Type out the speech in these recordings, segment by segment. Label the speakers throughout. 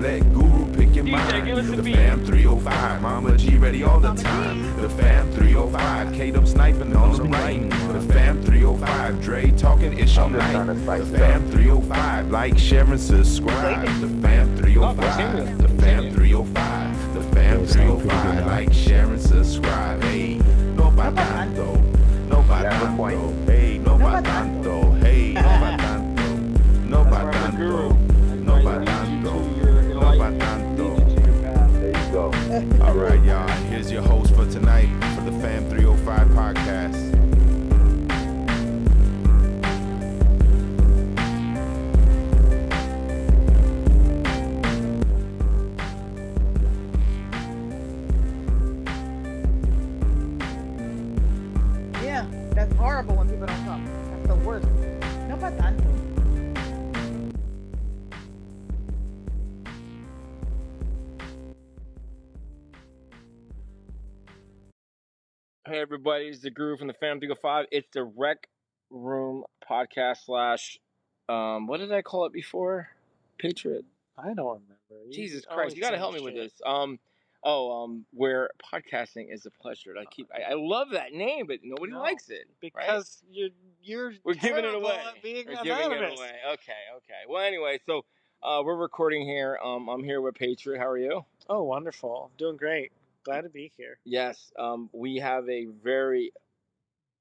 Speaker 1: Let Guru pick your mind. The fam 305, Mama G ready all the time. The fam 305, K-Dub sniping on the right. The fam 305, Dre talking ish all night. The fam 305, like, share, and subscribe. The fam 305, the fam 305, the fam 305, like, share, and subscribe. Hey, no pa tanto, no pa tanto. Hey, no pa tanto. Hey, no pa tanto, no pa tanto, no pa tanto, no pa tanto. There you go. All right, y'all. Here's your host for tonight for the Fam 305 podcast.
Speaker 2: That's horrible when people don't come. That's the worst. No pa tanto.
Speaker 3: Hey everybody, it's the Guru from the Fam 305. It's the Rec Room podcast slash, what did I call it before? Patriot.
Speaker 4: I don't remember.
Speaker 3: Jesus Christ, you gotta help me with this. Where podcasting is a pleasure. I love that name, but nobody likes it.
Speaker 4: Because
Speaker 3: right?
Speaker 4: you're
Speaker 3: We're giving it away.
Speaker 4: at being
Speaker 3: We're
Speaker 4: anonymous.
Speaker 3: giving it away. Okay. Well, anyway, so we're recording here. I'm here with Patriot. How are you?
Speaker 4: Oh, wonderful. Doing great. Glad to be here.
Speaker 3: Yes. We have a very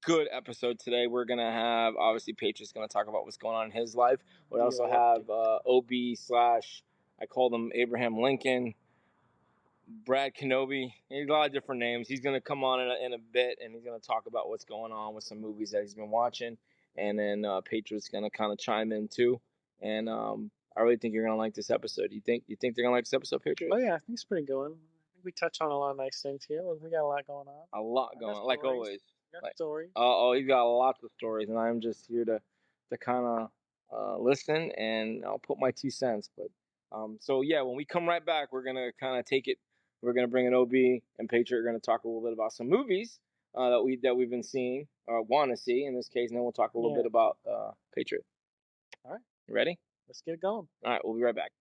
Speaker 3: good episode today. We're gonna have, obviously, Patriot's gonna talk about what's going on in his life. We also have OB slash, I call them Abraham Lincoln, Brad Kenobi. He's a lot of different names. He's gonna come on in a bit, and he's gonna talk about what's going on with some movies that he's been watching. And then Patriot's gonna kind of chime in too. And I really think you're gonna like this episode. You think they're gonna like this episode, Patriot?
Speaker 4: Oh yeah, I think it's pretty good. I think we touch on a lot of nice things here. We got a lot going on.
Speaker 3: A lot going on, like always.
Speaker 4: Got stories.
Speaker 3: He's got lots of stories, and I'm just here to kind of listen, and I'll put my 2 cents. But so yeah, when we come right back, we're gonna kind of take it. We're gonna bring in OB and Patriot. We're gonna talk a little bit about some movies that we've been seeing or want to see in this case, and then we'll talk a little bit about Patriot.
Speaker 4: All right,
Speaker 3: you ready?
Speaker 4: Let's get it going.
Speaker 3: All right, we'll be right back.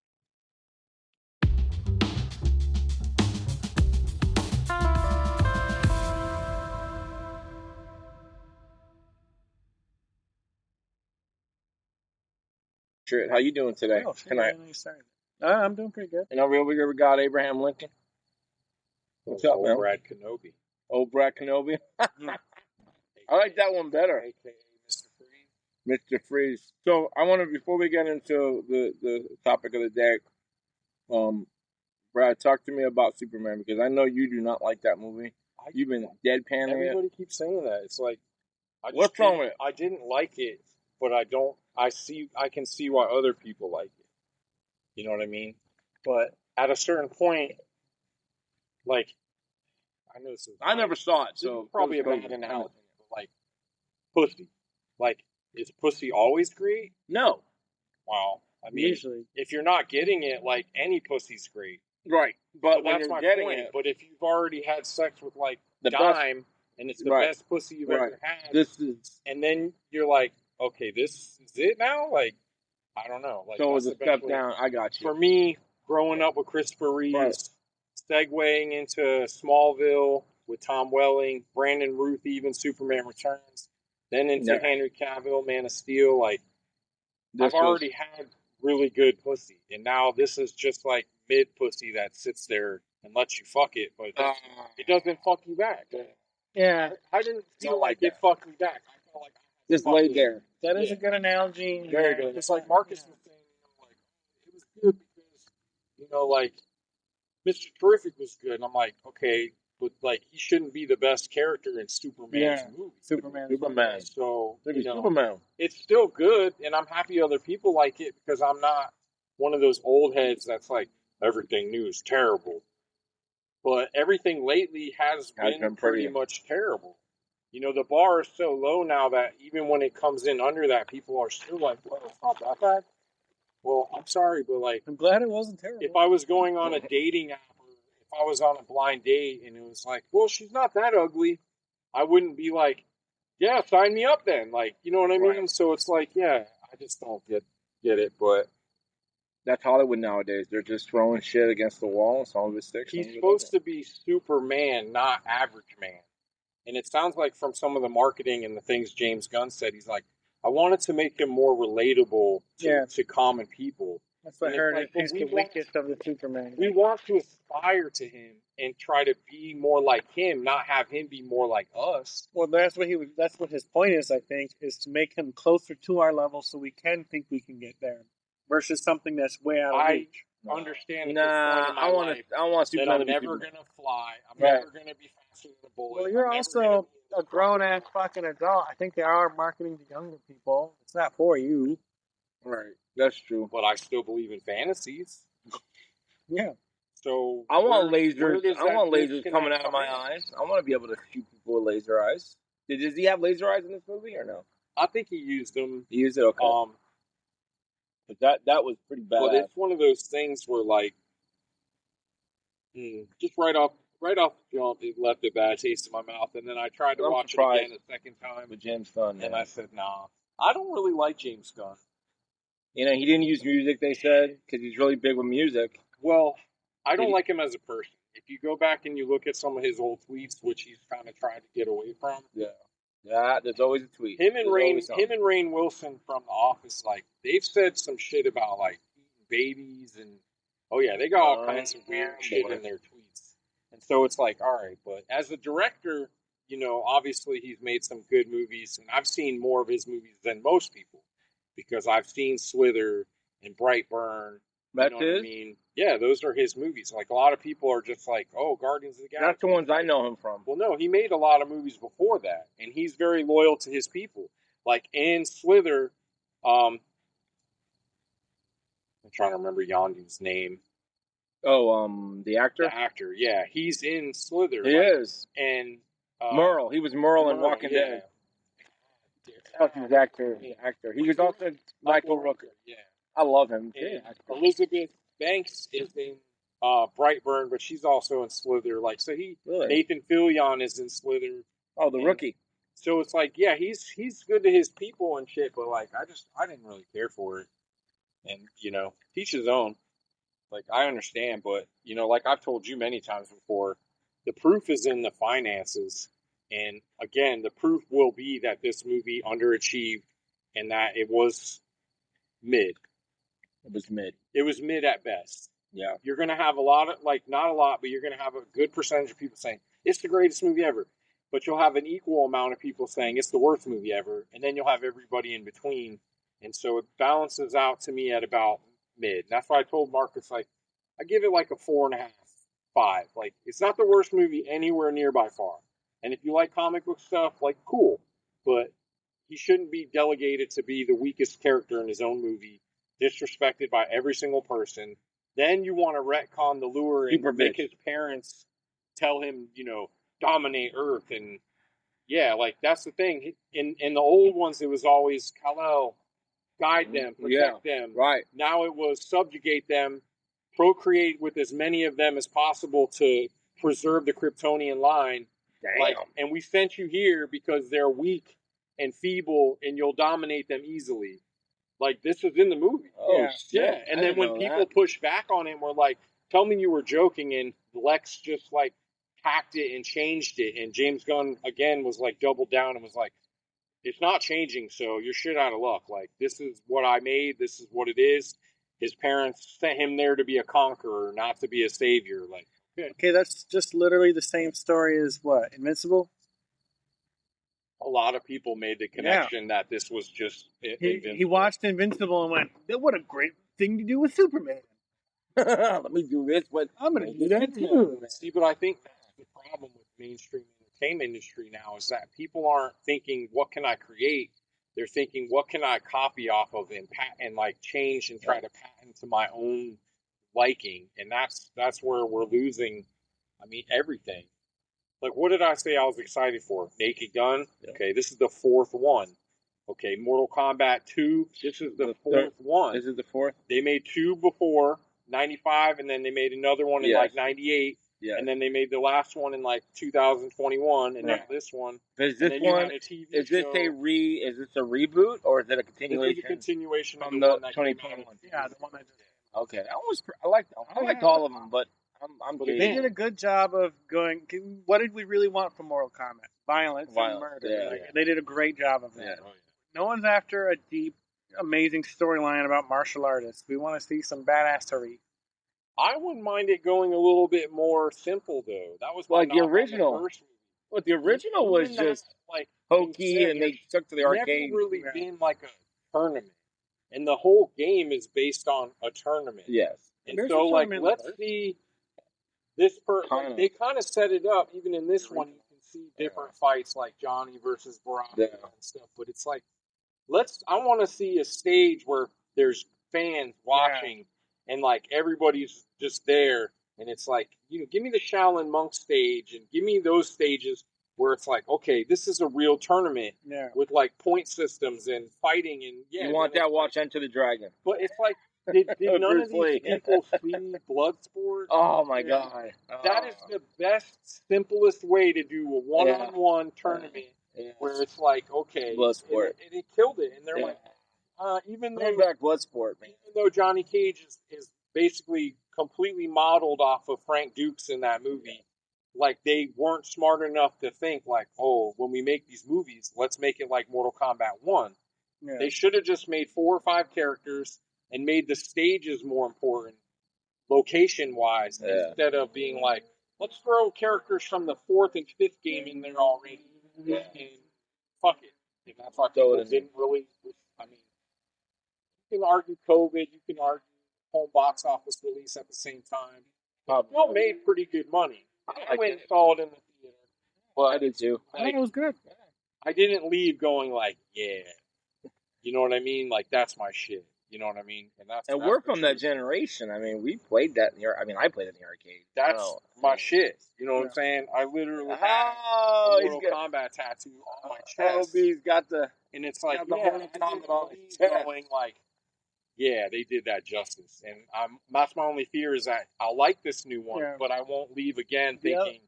Speaker 3: How you doing today? Tonight?
Speaker 4: I'm doing pretty good.
Speaker 3: And over here we got Abraham Lincoln. What's up, man?
Speaker 5: Brad Kenobi.
Speaker 3: Old Brad Kenobi. I like that one better.
Speaker 5: AKA Mr. Freeze.
Speaker 3: Mr. Freeze. So I want to, before we get into the topic of the day, Brad, talk to me about Superman, because I know you do not like that movie. You've been deadpanning it.
Speaker 5: Everybody keeps saying that. It's like,
Speaker 3: what's wrong with it?
Speaker 5: I didn't like it, but I can see why other people like it. You know what I mean? But at a certain point, like, I know this is,
Speaker 3: I never saw it, so
Speaker 5: it's probably a bad analogy. Like, pussy. Like, is pussy always great?
Speaker 3: No.
Speaker 5: Wow. I mean,
Speaker 4: usually,
Speaker 5: if you're not getting it, like, any pussy's great.
Speaker 3: Right. But
Speaker 5: so
Speaker 3: when
Speaker 5: that's
Speaker 3: you're
Speaker 5: my
Speaker 3: getting
Speaker 5: point.
Speaker 3: it,
Speaker 5: but if you've already had sex with, like,
Speaker 3: the
Speaker 5: dime,
Speaker 3: best,
Speaker 5: and it's the best pussy you've ever had, and then you're like, okay, this is it now? Like, I don't know. Like,
Speaker 3: so it was a step down. I got you.
Speaker 5: For me, growing up with Christopher Reeves, segueing into Smallville with Tom Welling, Brandon Ruth, even Superman Returns, then into Henry Cavill, Man of Steel, like, I've already had really good pussy, and now this is just like mid pussy that sits there and lets you fuck it, but it doesn't fuck you back.
Speaker 4: Yeah,
Speaker 5: I didn't feel like it fucked me back. I felt like I
Speaker 3: just laid there.
Speaker 4: That is a good analogy.
Speaker 5: Very good. It's like Marcus was saying, like, it was good because, like, Mr. Terrific was good, and I'm like, okay, but, like, he shouldn't be the best character in Superman's movie.
Speaker 4: Superman.
Speaker 5: So,
Speaker 3: Superman.
Speaker 5: It's still good, and I'm happy other people like it, because I'm not one of those old heads that's like, everything new is terrible. But everything lately has been pretty much terrible. The bar is so low now that even when it comes in under that, people are still like, well, it's not that bad. Well, I'm sorry, but, like,
Speaker 4: I'm glad it wasn't terrible.
Speaker 5: If I was going on a dating app, or if I was on a blind date and it was like, well, she's not that ugly, I wouldn't be like, yeah, sign me up then. Like, you know what I mean? So it's like, yeah, I just don't get it. But
Speaker 3: That's Hollywood nowadays. They're just throwing shit against the wall. And some of it sticks.
Speaker 5: He's supposed to be Superman, not average man. And it sounds like from some of the marketing and the things James Gunn said, he's like, I wanted to make him more relatable to common people.
Speaker 4: That's what I heard. He's the weakest of the Superman.
Speaker 5: We want to aspire to him and try to be more like him, not have him be more like us.
Speaker 4: Well, that's what his point is, I think, is to make him closer to our level so we can think we can get there. Versus something that's way out of reach.
Speaker 5: I understand.
Speaker 3: Nah, I want Superman.
Speaker 5: I'm never gonna fly. I'm never gonna be faster than a bullet.
Speaker 4: Well, you're also a grown ass fucking adult. I think they are marketing to younger people. It's not for you.
Speaker 3: Right. That's true.
Speaker 5: But I still believe in fantasies.
Speaker 4: Yeah.
Speaker 5: So
Speaker 3: I want lasers. I want lasers coming out of my eyes. I want to be able to shoot people with laser eyes. Does he have laser eyes in this movie or no?
Speaker 5: I think he used them.
Speaker 3: He used it. Okay. But that was pretty bad.
Speaker 5: But it's one of those things where, like, just right off the jump, it left a bad taste in my mouth. And then I tried to watch it again a second time
Speaker 3: with James Gunn,
Speaker 5: and I said, nah, I don't really like James Gunn.
Speaker 3: You know, he didn't use music, they said, because he's really big with music.
Speaker 5: Well, I don't like him as a person. If you go back and you look at some of his old tweets, which he's kind of tried to get away from.
Speaker 3: Yeah, there's always a tweet.
Speaker 5: Him and Rainn Wilson from The Office, like, they've said some shit about, like, eating babies and, they got all kinds of weird shit in their tweets. And so it's like, all right, but as a director, you know, obviously he's made some good movies, and I've seen more of his movies than most people because I've seen Slither and Brightburn. You know what I mean? Yeah, those are his movies. Like, a lot of people are just like, oh, Guardians of the Galaxy.
Speaker 3: That's the ones I know him from.
Speaker 5: Well, no, he made a lot of movies before that, and he's very loyal to his people. Like, in Slither, I'm trying to remember Yondu's name.
Speaker 3: Oh, the actor?
Speaker 5: The actor, yeah. He's in Slither.
Speaker 3: He is.
Speaker 5: And
Speaker 3: Merle. He was Merle in Walking Dead. That's his actor. He was also Michael Rooker.
Speaker 5: Yeah.
Speaker 3: I love him.
Speaker 5: Elizabeth Banks is in Brightburn, but she's also in Slither. Like, so Nathan Fillion is in Slither.
Speaker 3: Oh, the rookie.
Speaker 5: So it's like, yeah, he's good to his people and shit, but like, I didn't really care for it. And, you know, teach his own. Like, I understand, but, you know, like I've told you many times before, the proof is in the finances. And again, the proof will be that this movie underachieved and that it was mid. It was mid at best.
Speaker 3: Yeah.
Speaker 5: You're going to have a lot of, like, not a lot, but you're going to have a good percentage of people saying, it's the greatest movie ever. But you'll have an equal amount of people saying, it's the worst movie ever. And then you'll have everybody in between. And so it balances out to me at about mid. That's why I told Marcus, like, I give it like a 4.5, 5. Like, it's not the worst movie anywhere near by far. And if you like comic book stuff, like, cool. But he shouldn't be delegated to be the weakest character in his own movie, disrespected by every single person. Then you want to retcon the lure and make his parents tell him, you know, dominate Earth. And yeah, like, that's the thing. In the old ones, it was always Kal-El, guide them, protect them.
Speaker 3: Right.
Speaker 5: Now it was subjugate them, procreate with as many of them as possible to preserve the Kryptonian line.
Speaker 3: Damn.
Speaker 5: Like, and we sent you here because they're weak and feeble, and you'll dominate them easily. Like, this was in the movie.
Speaker 3: Oh, shit.
Speaker 5: Yeah. And then when people push back on him, we're like, tell me you were joking, and Lex just, like, hacked it and changed it. And James Gunn, again, was, like, doubled down and was like, it's not changing, so you're shit out of luck. Like, this is what I made. This is what it is. His parents sent him there to be a conqueror, not to be a savior. Like,
Speaker 4: okay, that's just literally the same story as what? Invincible?
Speaker 5: A lot of people made the connection that this was just Invincible.
Speaker 4: He watched Invincible and went, what a great thing to do with Superman.
Speaker 3: Let me do this, but
Speaker 4: I'm going to do that too.
Speaker 5: See, but I think that's the problem with mainstream entertainment industry now is that people aren't thinking, what can I create? They're thinking, what can I copy off of and like change and try to patent to my own liking? And that's where we're losing, I mean, everything. Like, what did I say I was excited for? Naked Gun? Yeah. Okay, this is the 4th one. Okay, Mortal Kombat 2, this is the 4th one.
Speaker 3: This is the 4th?
Speaker 5: They made 2 before, 95, and then they made another one in like 98. Yeah. And then they made the last one in like 2021, and now this one.
Speaker 3: Is this one? Is this a reboot or is it a continuation?
Speaker 5: This is a continuation
Speaker 3: from the 2021.
Speaker 4: Yeah, the one I just.
Speaker 3: Okay, I liked all of them, but I'm
Speaker 4: They did a good job of going. What did we really want from Mortal Kombat? Violence and murder.
Speaker 3: Yeah,
Speaker 4: They did a great job of that.
Speaker 3: Yeah.
Speaker 4: No one's after a deep, amazing storyline about martial artists. We want to see some badassery.
Speaker 5: I wouldn't mind it going a little bit more simple though. That was my
Speaker 3: Like the
Speaker 5: knock on
Speaker 3: original.
Speaker 5: The first movie.
Speaker 3: But the original was
Speaker 5: Even that,
Speaker 3: just
Speaker 5: like
Speaker 3: hokey,
Speaker 5: said,
Speaker 3: and they
Speaker 5: there's
Speaker 3: took to the arcade.
Speaker 5: Never really been like a tournament, and the whole game is based on a tournament.
Speaker 3: Yes.
Speaker 5: And
Speaker 4: There's
Speaker 5: so,
Speaker 4: a
Speaker 5: like,
Speaker 4: tournament
Speaker 5: let's
Speaker 4: in the
Speaker 5: see this
Speaker 3: Kinda.
Speaker 5: they kind of set it up. Even in this one, you can see different fights, like Johnny versus Baraka and stuff. But it's like, I want to see a stage where there's fans watching, and like everybody's just there, and it's like, give me the Shaolin Monk stage, and give me those stages where it's like, okay, this is a real tournament with like point systems and fighting, and
Speaker 3: you want that? Watch Enter the Dragon.
Speaker 5: But it's like, did none of these people see Bloodsport?
Speaker 3: Oh my god,
Speaker 5: that is the best, simplest way to do a one-on-one tournament where it's like, okay,
Speaker 3: Bloodsport,
Speaker 5: and it killed it, and they're like, even
Speaker 3: bring back Bloodsport, man.
Speaker 5: Even though Johnny Cage is basically completely modeled off of Frank Dukes in that movie. Like, they weren't smart enough to think, like, oh, when we make these movies, let's make it like Mortal Kombat 1. Yeah. They should have just made 4 or 5 characters and made the stages more important, location-wise, instead of being like, let's throw characters from the 4th and 5th game in there already. Yeah. And fuck it. And that's why people didn't really, I mean, you can argue COVID, you can argue home box office release at the same time. Still made pretty good money. I went and saw it in the theater.
Speaker 3: Well, I did too.
Speaker 4: I think it was good.
Speaker 5: I didn't leave going like, yeah. You know what I mean? Like, that's my shit. You know what I mean? And
Speaker 3: we're from that generation. I mean, we played that I played it in the arcade.
Speaker 5: That's my shit. You know what I'm saying? I literally have a Mortal Kombat tattoo on my chest.
Speaker 3: He's got the...
Speaker 5: And it's like,
Speaker 3: the Mortal Kombat on his chest.
Speaker 5: Going like, yeah, they did that justice. And that's my only fear is that I'll like this new one, but I won't leave again thinking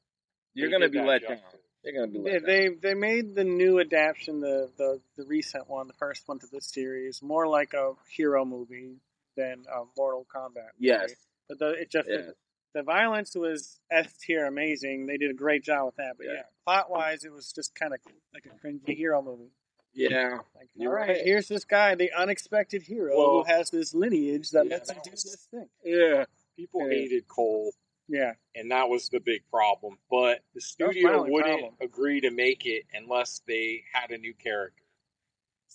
Speaker 3: you're going to be let down. They're going to be let down.
Speaker 4: They made the new adaptation, the recent one, the first one to this series, more like a hero movie than a Mortal Kombat.
Speaker 3: Yes.
Speaker 4: But the violence was S tier amazing. They did a great job with that. But plot wise, it was just kind of like a cringy hero movie.
Speaker 3: Yeah.
Speaker 4: Like, all right, here's this guy, the unexpected hero who has this lineage that lets him do this thing.
Speaker 5: Yeah. People hated Cole.
Speaker 4: Yeah.
Speaker 5: And that was the big problem. But the studio wouldn't agree to make it unless they had a new character.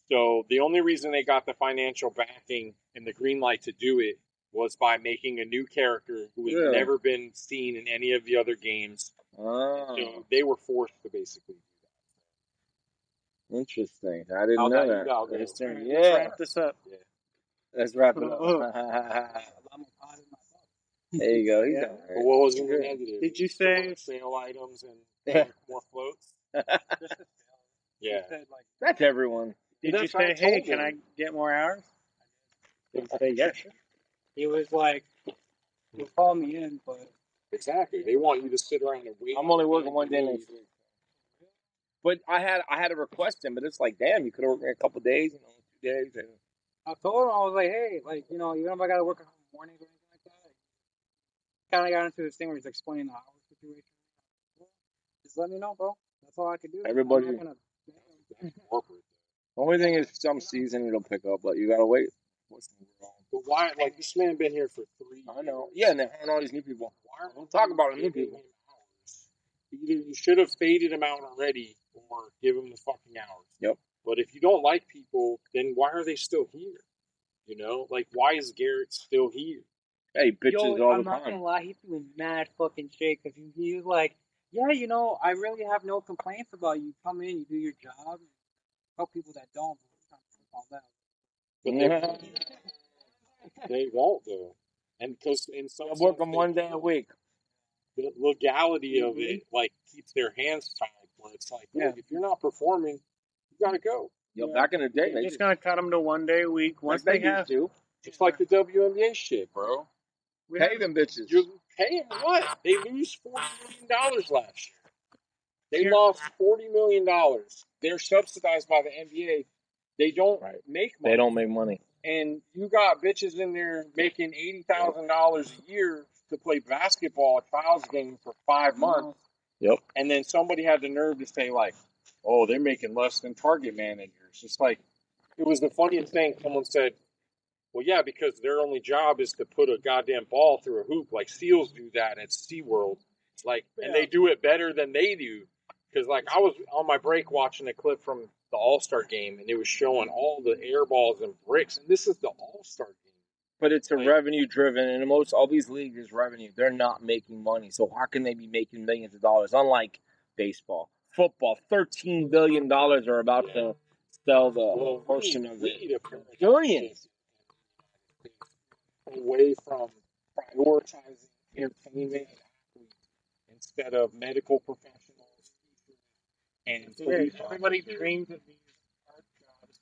Speaker 5: So the only reason they got the financial backing and the green light to do it was by making a new character who has never been seen in any of the other games.
Speaker 3: Oh.
Speaker 5: So they were forced to basically do that.
Speaker 3: Interesting. I didn't know that.
Speaker 4: Let's wrap this up.
Speaker 5: Yeah.
Speaker 3: Let's wrap it up. There you go.
Speaker 5: But what was in the negative?
Speaker 4: Did you say
Speaker 5: sale items and more floats? Yeah.
Speaker 3: That's everyone.
Speaker 4: Did you say, hey, can I get more hours?
Speaker 6: Did you say yes? He was like, he'll call me in, but...
Speaker 5: Exactly. They want you to sit around and wait.
Speaker 3: I'm only working one day next week. But I had to request him, but it's like, damn, you could have worked me a couple of days, 2 days. And...
Speaker 6: I told him, I was like, hey, like, even if I got to work in the morning or anything like that, kind of got into this thing where he's explaining the hour situation. Just let me know, bro. That's all I can do.
Speaker 3: Everybody. The only thing is, some season it'll pick up, but you gotta wait.
Speaker 5: But why? Like, this man been here for 3 years.
Speaker 3: I know. Yeah, and they're hiring all these new people.
Speaker 5: Why
Speaker 3: don't talk about the new people.
Speaker 5: Either you should have faded him out already, or give him the fucking hours.
Speaker 3: Yep.
Speaker 5: But if you don't like people, then why are they still here? You know, like, why is Garrett still here?
Speaker 3: Hey, bitches all the time.
Speaker 6: I'm not gonna lie, he threw mad fucking shit because he was like, yeah, I really have no complaints about you. Come in, you do your job, help people that don't. All that.
Speaker 5: But they won't though, and because in some
Speaker 3: I work them 1 day a week.
Speaker 5: The legality of it, like, keeps their hands tied. Where it's like, look, if you're not performing, you gotta go.
Speaker 3: Back in the day,
Speaker 4: they're just gonna cut them to 1 day a week. Once they have
Speaker 3: to,
Speaker 5: just like the WNBA shit, bro.
Speaker 3: Pay them bitches.
Speaker 5: You pay them what? They lose $40 million last year. They lost $40 million. They're subsidized by the NBA. They don't make money.
Speaker 3: They don't make money.
Speaker 5: And you got bitches in there making $80,000 a year to play basketball at trials game for 5 months.
Speaker 3: Yep.
Speaker 5: And then somebody had the nerve to say, like, oh, they're making less than target managers. It's like, it was the funniest thing. Someone said, well, yeah, because their only job is to put a goddamn ball through a hoop. Like, SEALs do that at SeaWorld. Like, and they do it better than they do. Because, like, I was on my break watching a clip from the All-Star game, and it was showing all the air balls and bricks. And this is the All-Star game.
Speaker 3: But it's a revenue driven, and most all these leagues is revenue. They're not making money, so how can they be making millions of dollars? Unlike baseball, football, $13 billion are about to sell the portion of it. Billions.
Speaker 5: Away from prioritizing entertainment instead of medical professionals and
Speaker 4: Everybody dreams of these art jobs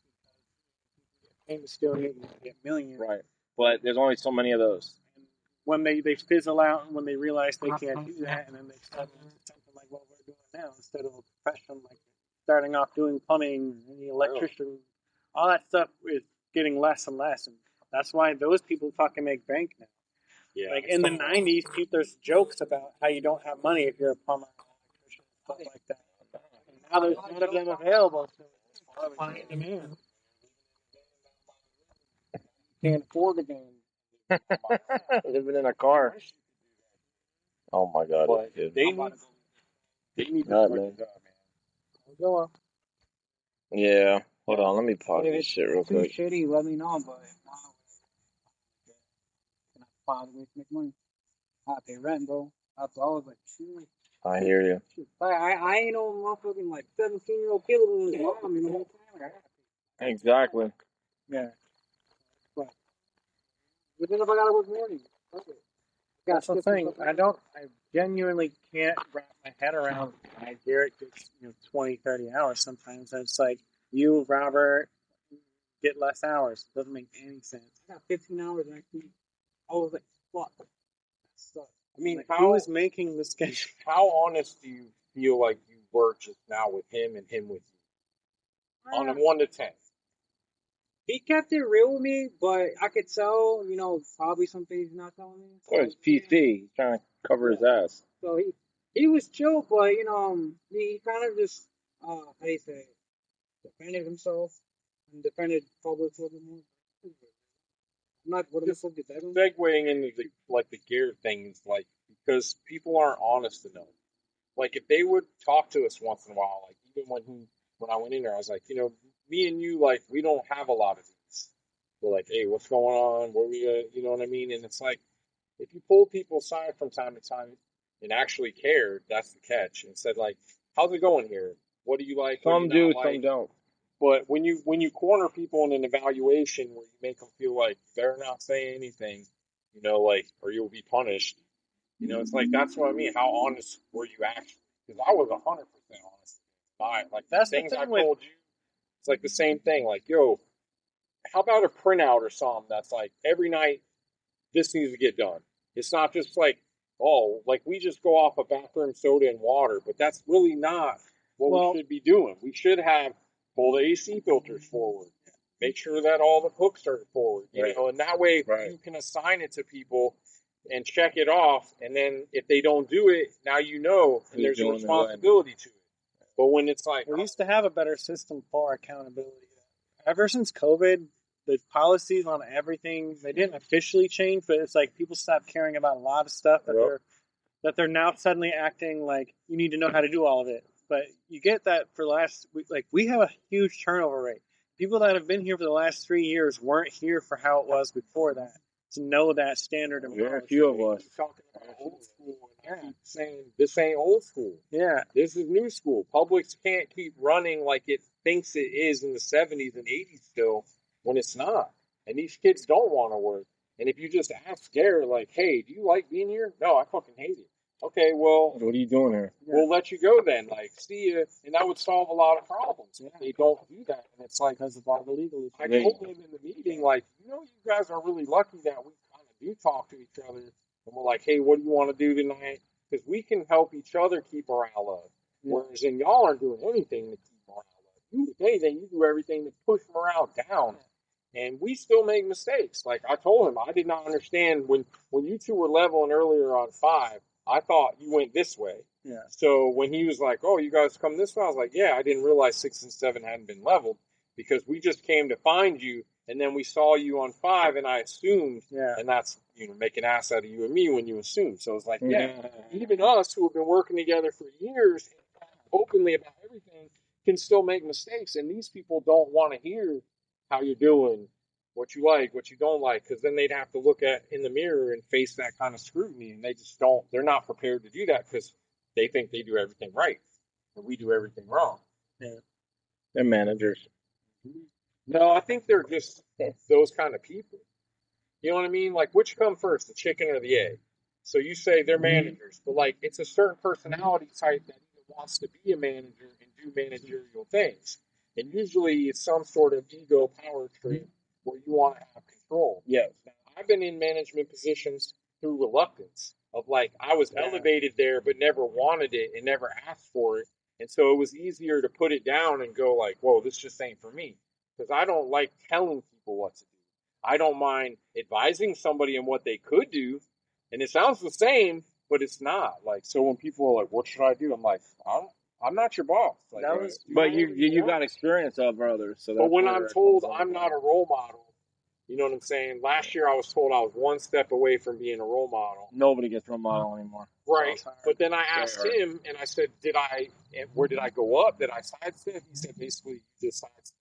Speaker 4: because famous still get millions.
Speaker 3: Right. But there's only so many of those.
Speaker 4: And when they fizzle out and when they realize they can't do that, and then they start doing something like what we're doing now instead of a profession like starting off doing plumbing, the electrician, all that stuff is getting less and less, and that's why those people fucking make bank now.
Speaker 5: Yeah,
Speaker 4: like in the 90s, there's jokes about how you don't have money if you're a plumber, electrician, stuff like that. And now there's none of them available, so it's high demand. Can't afford a game.
Speaker 3: Living in a car. Oh my God.
Speaker 5: But they need to
Speaker 3: man.
Speaker 5: man. Go on.
Speaker 3: Yeah. Hold on. Let me pause
Speaker 6: If
Speaker 3: this
Speaker 6: it's
Speaker 3: shit real
Speaker 6: too
Speaker 3: quick.
Speaker 6: shitty, let me know. But if not, can I find a way to make money? I pay rent, bro. That's always like shit.
Speaker 3: I hear you.
Speaker 6: Like, I ain't no motherfucking like 17-year-old kid living with his mom, you know what I'm saying? Like, I gotta pay.
Speaker 3: Exactly.
Speaker 4: Yeah.
Speaker 6: But then if I gotta work morning, fuck it.
Speaker 4: That's the thing. I genuinely can't wrap my head around why Garrett gets 20, 30 hours sometimes. And it's like, you, Robert, get less hours. Doesn't make any sense.
Speaker 6: I got 15 hours and I was like, fuck. That sucks.
Speaker 5: I mean,
Speaker 4: Like,
Speaker 5: how
Speaker 4: who is making the schedule?
Speaker 5: How honest do you feel like you were just now with him and him with you? On a 1 to 10.
Speaker 6: He kept it real with me, but I could tell, probably some things he's not telling me.
Speaker 3: Oh, it's PC. He's trying to cover his ass.
Speaker 6: So he was chill, but he kind of just how do you say, defended himself and defended public a little bit more. I'm not what am I supposed to do?
Speaker 5: Segueing into the gear thing is like, because people aren't honest enough. Like, if they would talk to us once in a while, like even when I went in there, I was like, me and you, like, we don't have a lot of these. We're like, hey, what's going on? What we, you know what I mean? And it's like, if you pull people aside from time to time and actually cared, that's the catch. And said, like, how's it going here? What do you like?
Speaker 3: Some do,
Speaker 5: like?
Speaker 3: some don't.
Speaker 5: But when you corner people in an evaluation where you make them feel like they're not saying anything, or you'll be punished, it's like, that's what I mean. How honest were you actually? Because I was 100% honest. Like,
Speaker 4: That's
Speaker 5: the things
Speaker 4: the
Speaker 5: I
Speaker 4: thing with-
Speaker 5: told you, it's like the same thing. Like, yo, how about a printout or something that's like, every night this needs to get done. It's not just like, oh, like we just go off of bathroom soda and water, but that's really not what we should be doing. We should have pull the AC filters forward. Make sure that all the hooks are forward, and that way you can assign it to people and check it off. And then if they don't do it, now and there's a responsibility to it. But when it's like,
Speaker 4: we used to have a better system for accountability. Ever since COVID, the policies on everything, they didn't officially change, but it's like people stopped caring about a lot of stuff that they're now suddenly acting like you need to know how to do all of it. But you get that for we have a huge turnover rate. People that have been here for the last 3 years weren't here for how it was before that. To know that standard of
Speaker 3: Very few of us.
Speaker 5: Talking about old school and keep saying this ain't old school.
Speaker 4: Yeah.
Speaker 5: This is new school. Publix can't keep running like it thinks it is in the 70s and 80s still when it's not. And these kids don't want to work. And if you just ask Garrett, like, hey, do you like being here? No, I fucking hate it. Okay, well,
Speaker 3: what are you doing here?
Speaker 5: We'll let you go then. Like, see you. And that would solve a lot of problems. They don't do that. And it's like,
Speaker 4: because of all the legal issues.
Speaker 5: I told him in the meeting, like, you guys are really lucky that we kind of do talk to each other. And we're like, hey, what do you want to do tonight? Because we can help each other keep morale up. Whereas then y'all aren't doing anything to keep morale up. You, if anything, you do everything to push morale down. And we still make mistakes. Like I told him, I did not understand when you two were leveling earlier on 5. I thought you went this way.
Speaker 4: Yeah.
Speaker 5: So when he was like, "Oh, you guys come this way," I was like, "Yeah." I didn't realize 6 and 7 hadn't been leveled because we just came to find you, and then we saw you on 5, and I assumed, and that's make an ass out of you and me when you assume. So it's like, even us who have been working together for years, openly about everything, can still make mistakes, and these people don't want to hear how you're doing, what you like, what you don't like, because then they'd have to look at in the mirror and face that kind of scrutiny, and they just don't. They're not prepared to do that because they think they do everything right, and we do everything wrong.
Speaker 3: Yeah, they're managers.
Speaker 5: No, I think they're just those kind of people. You know what I mean? Like, which come first, the chicken or the egg? So you say they're managers, but like it's a certain personality type that either wants to be a manager and do managerial things, and usually it's some sort of ego power trip where you want to have control.
Speaker 3: Yes.
Speaker 5: Now, I've been in management positions through reluctance of like I was elevated there but never wanted it and never asked for it, and so it was easier to put it down and go like, "Whoa, this just ain't for me," because I don't like telling people what to do. I don't mind advising somebody on what they could do, and it sounds the same, but it's not. Like, so when people are like, "What should I do?" I'm like, I'm not your boss. Like,
Speaker 3: but you got experience over others. So
Speaker 5: but when I'm told I'm not a role model, you know what I'm saying? Last year I was told I was one step away from being a role model.
Speaker 3: Nobody gets role model anymore.
Speaker 5: Right. But then I asked him, and I said, where did I go up? Did I sidestep? He said, basically, you just sidestep.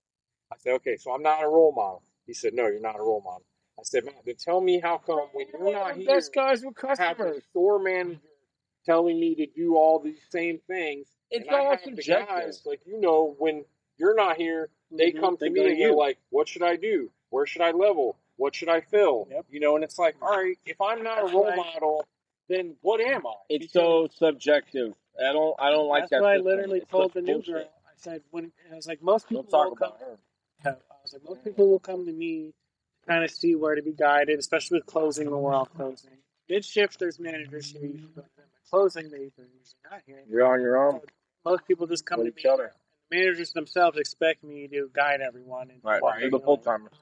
Speaker 5: I said, okay, so I'm not a role model. He said, no, you're not a role model. I said, man, then tell me how come when you're not here,
Speaker 3: best guys with
Speaker 5: I have
Speaker 3: customers.
Speaker 5: the store manager telling me to do all these same things.
Speaker 3: It's
Speaker 5: and
Speaker 3: all
Speaker 5: I have
Speaker 3: subjective.
Speaker 5: the guys, like, when you're not here, they come to me and they're like, what should I do? Where should I level? What should I fill?
Speaker 4: Yep.
Speaker 5: And it's like, all right, if I'm not a role model, then what am I?
Speaker 3: It's so subjective. I don't like that.
Speaker 4: That's what I
Speaker 3: system.
Speaker 4: literally
Speaker 3: It's
Speaker 4: told
Speaker 3: such
Speaker 4: the new
Speaker 3: bullshit.
Speaker 4: girl. I said I was like, most people
Speaker 3: Don't talk
Speaker 4: will come.
Speaker 3: about her.
Speaker 4: I was like, most people will come to me, kind of see where to be guided, especially with closing when we're all closing. Mid shift, there's managers who usually go to them. At closing, they're usually not here.
Speaker 3: You're on your own.
Speaker 4: Most people just come
Speaker 3: With
Speaker 4: to
Speaker 3: each
Speaker 4: me.
Speaker 3: other.
Speaker 4: The managers themselves expect me to guide everyone. And
Speaker 3: Right.
Speaker 4: what
Speaker 3: You're the full timers.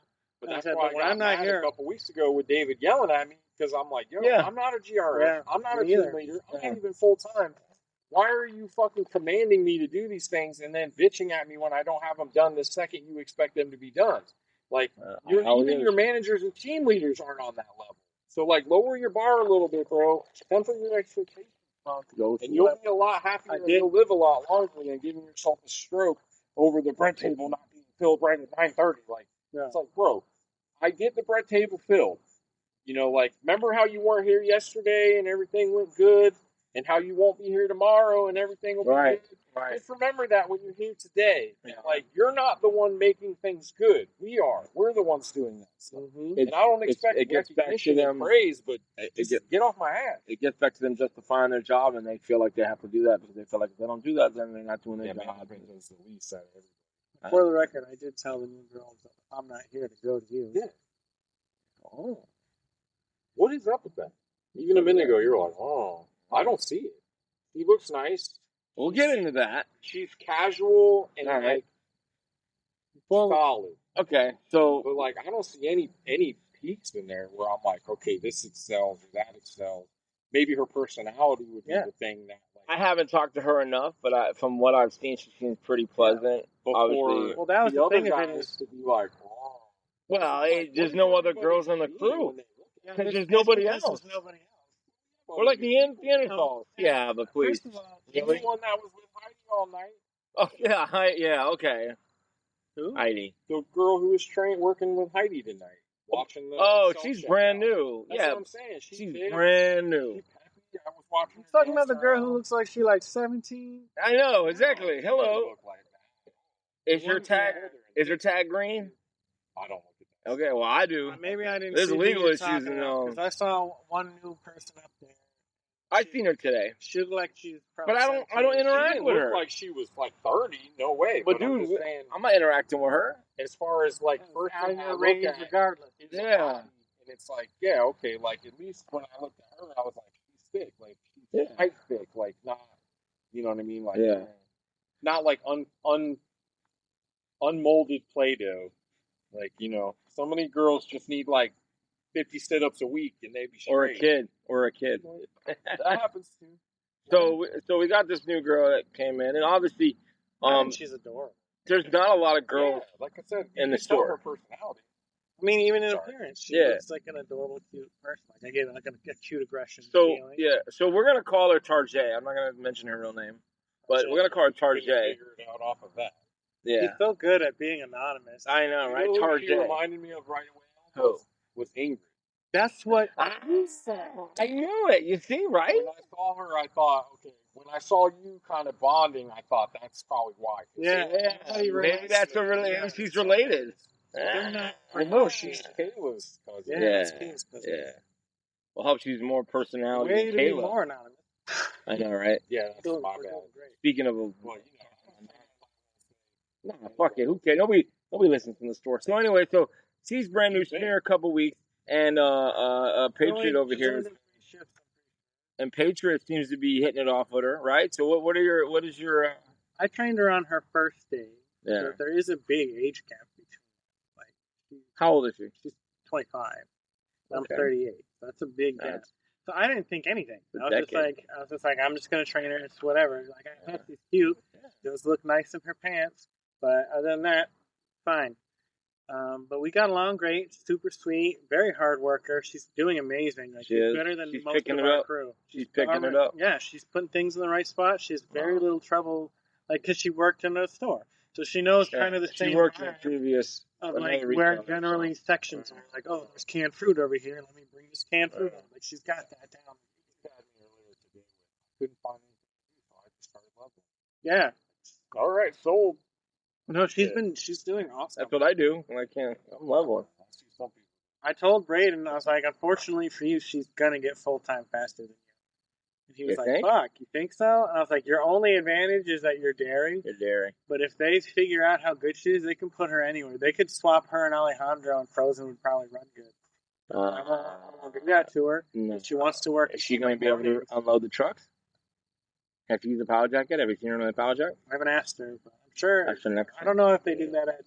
Speaker 5: But that's
Speaker 4: I said,
Speaker 5: why
Speaker 4: but when
Speaker 5: I got
Speaker 4: I'm not
Speaker 5: mad
Speaker 4: here,
Speaker 5: a couple weeks ago with David yelling at me because I'm like, yo,
Speaker 3: Yeah.
Speaker 5: I'm not a GRF.
Speaker 4: Yeah,
Speaker 5: I'm not a
Speaker 4: me
Speaker 5: team
Speaker 4: either.
Speaker 5: leader. I'm
Speaker 3: Yeah.
Speaker 5: not even full time. Why are you fucking commanding me to do these things and then bitching at me when I don't have them done the second you expect them to be done? Like, even your managers and team leaders aren't on that level. So, like, lower your bar a little bit, bro. Temper your expectations. And you'll be a lot happier and you'll live a lot longer than giving yourself a stroke over the bread table not being filled right at 9:30. Like, it's like, bro, I get the bread table filled. Like, remember how you weren't here yesterday and everything went good, and how you won't be here tomorrow and everything will be good?
Speaker 3: Right.
Speaker 5: Just remember that when you're here today.
Speaker 3: Yeah.
Speaker 5: Like, you're not the one making things good. We are. We're the ones doing this. And I don't expect
Speaker 3: it gets back to
Speaker 5: recognition
Speaker 3: them.
Speaker 5: and praise, but get off my ass.
Speaker 3: It gets back to them justifying their job, and they feel like they have to do that because they feel like if they don't do that, then they're not doing their job.
Speaker 5: That's the least out of everything.
Speaker 4: for the record, I did tell the new girls that I'm not here to go to you.
Speaker 5: Yeah. Oh. What is up with that? Even a minute ago, you're like, oh, I don't see it. He looks nice.
Speaker 3: We'll get into that.
Speaker 5: She's casual and
Speaker 3: All right.
Speaker 5: like solid.
Speaker 3: Okay, so
Speaker 5: But like, I don't see any peaks in there where I'm like, okay, this excels or that excels. Maybe her personality would be the thing that. Like,
Speaker 3: I haven't talked to her enough, but from what I've seen, she seems pretty pleasant. Obviously,
Speaker 4: well, that was the
Speaker 5: other
Speaker 4: thing of it
Speaker 5: guys
Speaker 4: is
Speaker 5: to be like, oh.
Speaker 3: well, there's no other girls on the crew because there's nobody else.
Speaker 4: Nobody else.
Speaker 3: We're like the Neanderthals. Yeah, but please.
Speaker 4: First of all,
Speaker 5: He's the one that was with Heidi all night.
Speaker 3: Oh yeah, okay.
Speaker 4: who?
Speaker 3: Heidi.
Speaker 5: The girl who was working with Heidi tonight, watching the.
Speaker 3: Oh, she's
Speaker 5: self-checkout.
Speaker 3: brand new.
Speaker 5: That's
Speaker 3: Yeah,
Speaker 5: what I'm saying.
Speaker 3: she's
Speaker 5: fit.
Speaker 3: brand new.
Speaker 5: She peppy. I was watching.
Speaker 4: You're talking about the girl who looks like she like 17.
Speaker 3: I know exactly. Hello.
Speaker 5: Look like that.
Speaker 3: Is her tag green?
Speaker 5: I don't look at that.
Speaker 3: Okay, well I do.
Speaker 4: Maybe I didn't.
Speaker 3: There's
Speaker 4: see
Speaker 3: legal
Speaker 4: who you're
Speaker 3: issues
Speaker 4: talking
Speaker 3: in
Speaker 4: about,
Speaker 3: those.
Speaker 4: 'cause I saw one new person up there.
Speaker 3: I seen her today,
Speaker 4: She looked like she's probably.
Speaker 3: but I don't
Speaker 5: She
Speaker 3: interact
Speaker 5: didn't
Speaker 3: with
Speaker 5: look
Speaker 3: her.
Speaker 5: like she was like 30. No way.
Speaker 3: But
Speaker 5: I'm
Speaker 3: dude,
Speaker 5: just saying,
Speaker 3: I'm not interacting with her.
Speaker 5: as far as like first
Speaker 4: out of
Speaker 5: thing I
Speaker 4: your
Speaker 5: look
Speaker 4: range,
Speaker 5: at,
Speaker 4: regardless.
Speaker 5: is
Speaker 3: Yeah.
Speaker 5: the body. And it's like, yeah, okay. Like at least when I looked at her, I was like, she's thick. Like she's tight thick. Like not, you know what I mean? Like not like unmolded Play-Doh. Like, so many girls just need like 50 sit-ups a week and they'd be straight.
Speaker 3: Or a kid.
Speaker 5: That happens too.
Speaker 3: So we got this new girl that came in, and obviously,
Speaker 4: I think she's adorable.
Speaker 3: there's not a lot of girls.
Speaker 5: Yeah, like I said,
Speaker 3: in the
Speaker 5: you can tell
Speaker 3: store.
Speaker 5: her personality.
Speaker 4: I mean, even in appearance, she looks like an adorable, cute person. Like I gave it like a cute aggression feeling.
Speaker 3: So we're gonna call her Tarjay. I'm not gonna mention her real name, but we're gonna call her Tarjay.
Speaker 5: Figure it out off of that.
Speaker 3: Yeah,
Speaker 4: He's so good at being anonymous.
Speaker 3: I know, right?
Speaker 5: Who she
Speaker 3: Tarjay.
Speaker 5: reminded me of right away
Speaker 3: Who?
Speaker 5: was Ingrid.
Speaker 4: That's what
Speaker 3: I knew it. You see, right?
Speaker 5: When I saw her, I thought, okay. When I saw you kind of bonding, I thought that's probably why.
Speaker 3: Maybe that's a related. She's related.
Speaker 5: I know she's Kayla's cousin.
Speaker 3: Yeah. Well, hope she's more personality
Speaker 4: way
Speaker 3: than
Speaker 4: to be
Speaker 3: Kayla.
Speaker 4: more anonymous.
Speaker 3: I know, right?
Speaker 5: Yeah, that's my
Speaker 4: We're
Speaker 5: bad.
Speaker 4: doing great.
Speaker 3: Speaking of,
Speaker 5: Well,
Speaker 3: nah, fuck it. Who cares? Nobody listens from the store. So anyway, so she's brand new. She's been here a couple weeks, and Patriot over here, and Patriot seems to be hitting it off with her, right? So what is your?
Speaker 4: I trained her on her first day.
Speaker 3: Yeah.
Speaker 4: There is a big age gap between them. Like,
Speaker 3: How old is she?
Speaker 4: she's 25. I'm
Speaker 3: Okay.
Speaker 4: 38. That's a big gap.
Speaker 3: That's-
Speaker 4: So I didn't think anything.
Speaker 3: a
Speaker 4: I was
Speaker 3: decade.
Speaker 4: just like, I'm just gonna train her. It's whatever. Like, I thought she's cute. She does look nice in her pants, but other than that, fine. But we got along great. Super sweet. Very hard worker. She's doing amazing. Like,
Speaker 3: She
Speaker 4: she's
Speaker 3: is.
Speaker 4: better than
Speaker 3: She's
Speaker 4: most
Speaker 3: picking
Speaker 4: of
Speaker 3: it
Speaker 4: our
Speaker 3: up.
Speaker 4: crew.
Speaker 3: She's picking it up.
Speaker 4: Yeah, she's putting things in the right spot. She has very little trouble, like, because she worked in a store, so she knows kind of the same.
Speaker 3: She worked in
Speaker 4: vibe
Speaker 3: previous.
Speaker 4: of
Speaker 3: another
Speaker 4: like
Speaker 3: retailer,
Speaker 4: where generally sections are like, oh, there's canned fruit over here. Let me bring this canned fruit up. Like, she's got that down.
Speaker 5: you had me earlier today. Couldn't find anything to do, so I just started leveling.
Speaker 4: Yeah.
Speaker 5: All right, sold.
Speaker 4: No, she's doing awesome.
Speaker 3: That's what I do. I'm leveling.
Speaker 5: I see some people.
Speaker 4: I told Braden, I was like, unfortunately for you, she's gonna get full time faster than you. And he was
Speaker 3: You
Speaker 4: like,
Speaker 3: think?
Speaker 4: fuck, you think so? And I was like, your only advantage is that you're dairy.
Speaker 3: You're dairy.
Speaker 4: But if they figure out how good she is, they can put her anywhere. They could swap her and Alejandro, and Frozen would probably run good. I'm gonna give that to her.
Speaker 3: No.
Speaker 4: If she wants to work.
Speaker 3: Is she going to be able to unload the trucks? Have you used the power jack yet? Have you seen her on the power jack?
Speaker 4: I haven't asked her, but I'm sure.
Speaker 3: That's the next
Speaker 4: I don't know if they do that at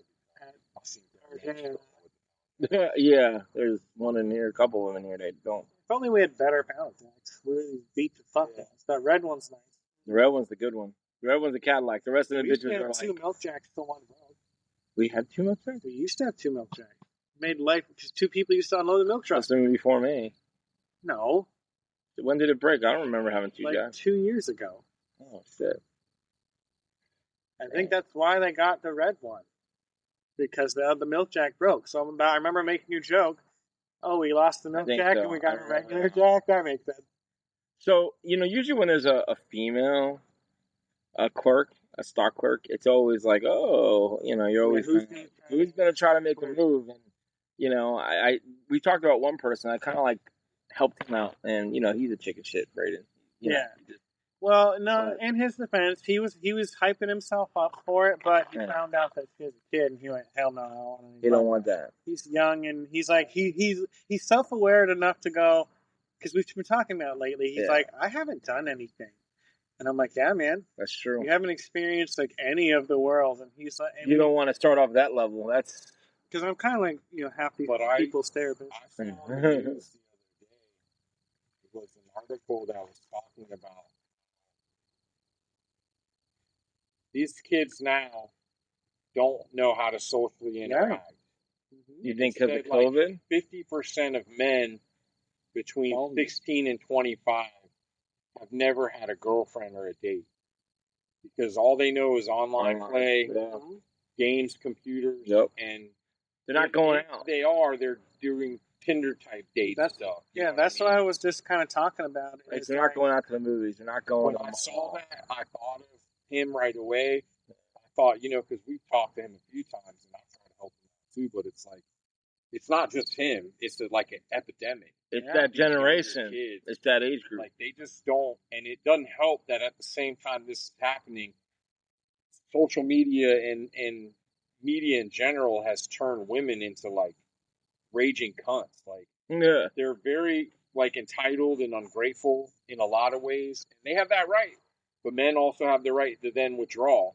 Speaker 5: I see
Speaker 4: Virginia.
Speaker 3: Yeah, there's one in here, a couple of them in here that don't.
Speaker 4: If only we had better power jacks. We would beat the fuck out. That red one's nice.
Speaker 3: The red one's the good one. The red one's a Cadillac. The rest of the
Speaker 4: We used to
Speaker 3: bitches
Speaker 4: have
Speaker 3: are
Speaker 4: two
Speaker 3: like.
Speaker 4: milk jacks to one road.
Speaker 3: We had two milk trucks?
Speaker 4: We used to have two milk jacks. Made life because two people used to unload the milk truck.
Speaker 3: That's been before me.
Speaker 4: No,
Speaker 3: When did it break? I don't remember having two
Speaker 4: like
Speaker 3: jacks.
Speaker 4: 2 years ago.
Speaker 3: Oh, shit.
Speaker 4: I think that's why they got the red one, because the milk jack broke. So I remember making a joke. Oh, we lost the milk
Speaker 3: think
Speaker 4: jack
Speaker 3: so.
Speaker 4: and we got
Speaker 3: I
Speaker 4: a regular
Speaker 3: remember.
Speaker 4: jack. That makes sense.
Speaker 3: So, usually when there's a female, a clerk, a stock clerk, it's always like, oh, you're always
Speaker 4: who's
Speaker 3: who's going to try to make a move? And, we talked about one person. I kind of like helped him out. And, he's a chicken shit, Braden.
Speaker 4: Yeah. Well, no, in his defense, he was hyping himself up for it, but he found out that she was a kid, and he went, "Hell no, I don't want anything."
Speaker 3: You don't want that.
Speaker 4: He's young, and he's like he's self-aware enough to go, because we've been talking about it lately. He's like, I haven't done anything, and I'm like, yeah, man,
Speaker 3: That's true.
Speaker 4: you haven't experienced like any of the world, and he's like,
Speaker 3: You don't want to start off that level. That's
Speaker 4: because I'm kind of like half these people's therapist.
Speaker 5: I saw on the news the other day. It was an article that was talking about these kids now don't know how to socially interact.
Speaker 3: you think because of
Speaker 5: Instead, like,
Speaker 3: COVID?
Speaker 5: 50% of men between 16 and 25 have never had a girlfriend or a date because all they know is online play, games, computers, and
Speaker 3: They're not going out.
Speaker 5: They're doing Tinder type dates
Speaker 4: That's
Speaker 5: stuff.
Speaker 4: Yeah, that's what I was just kind of talking about.
Speaker 3: Like, they're not going out to the movies. They're not going.
Speaker 5: When I saw that, I thought of him right away. I thought, because we've talked to him a few times, and I try to help him out too. But it's like, it's not just him. It's like an epidemic.
Speaker 3: It's that generation.
Speaker 5: Kids,
Speaker 3: It's that age group.
Speaker 5: like they just don't, and it doesn't help that at the same time this is happening, social media and media in general has turned women into like raging cunts. Like they're very like entitled and ungrateful in a lot of ways, and they have that right. But men also have the right to then withdraw.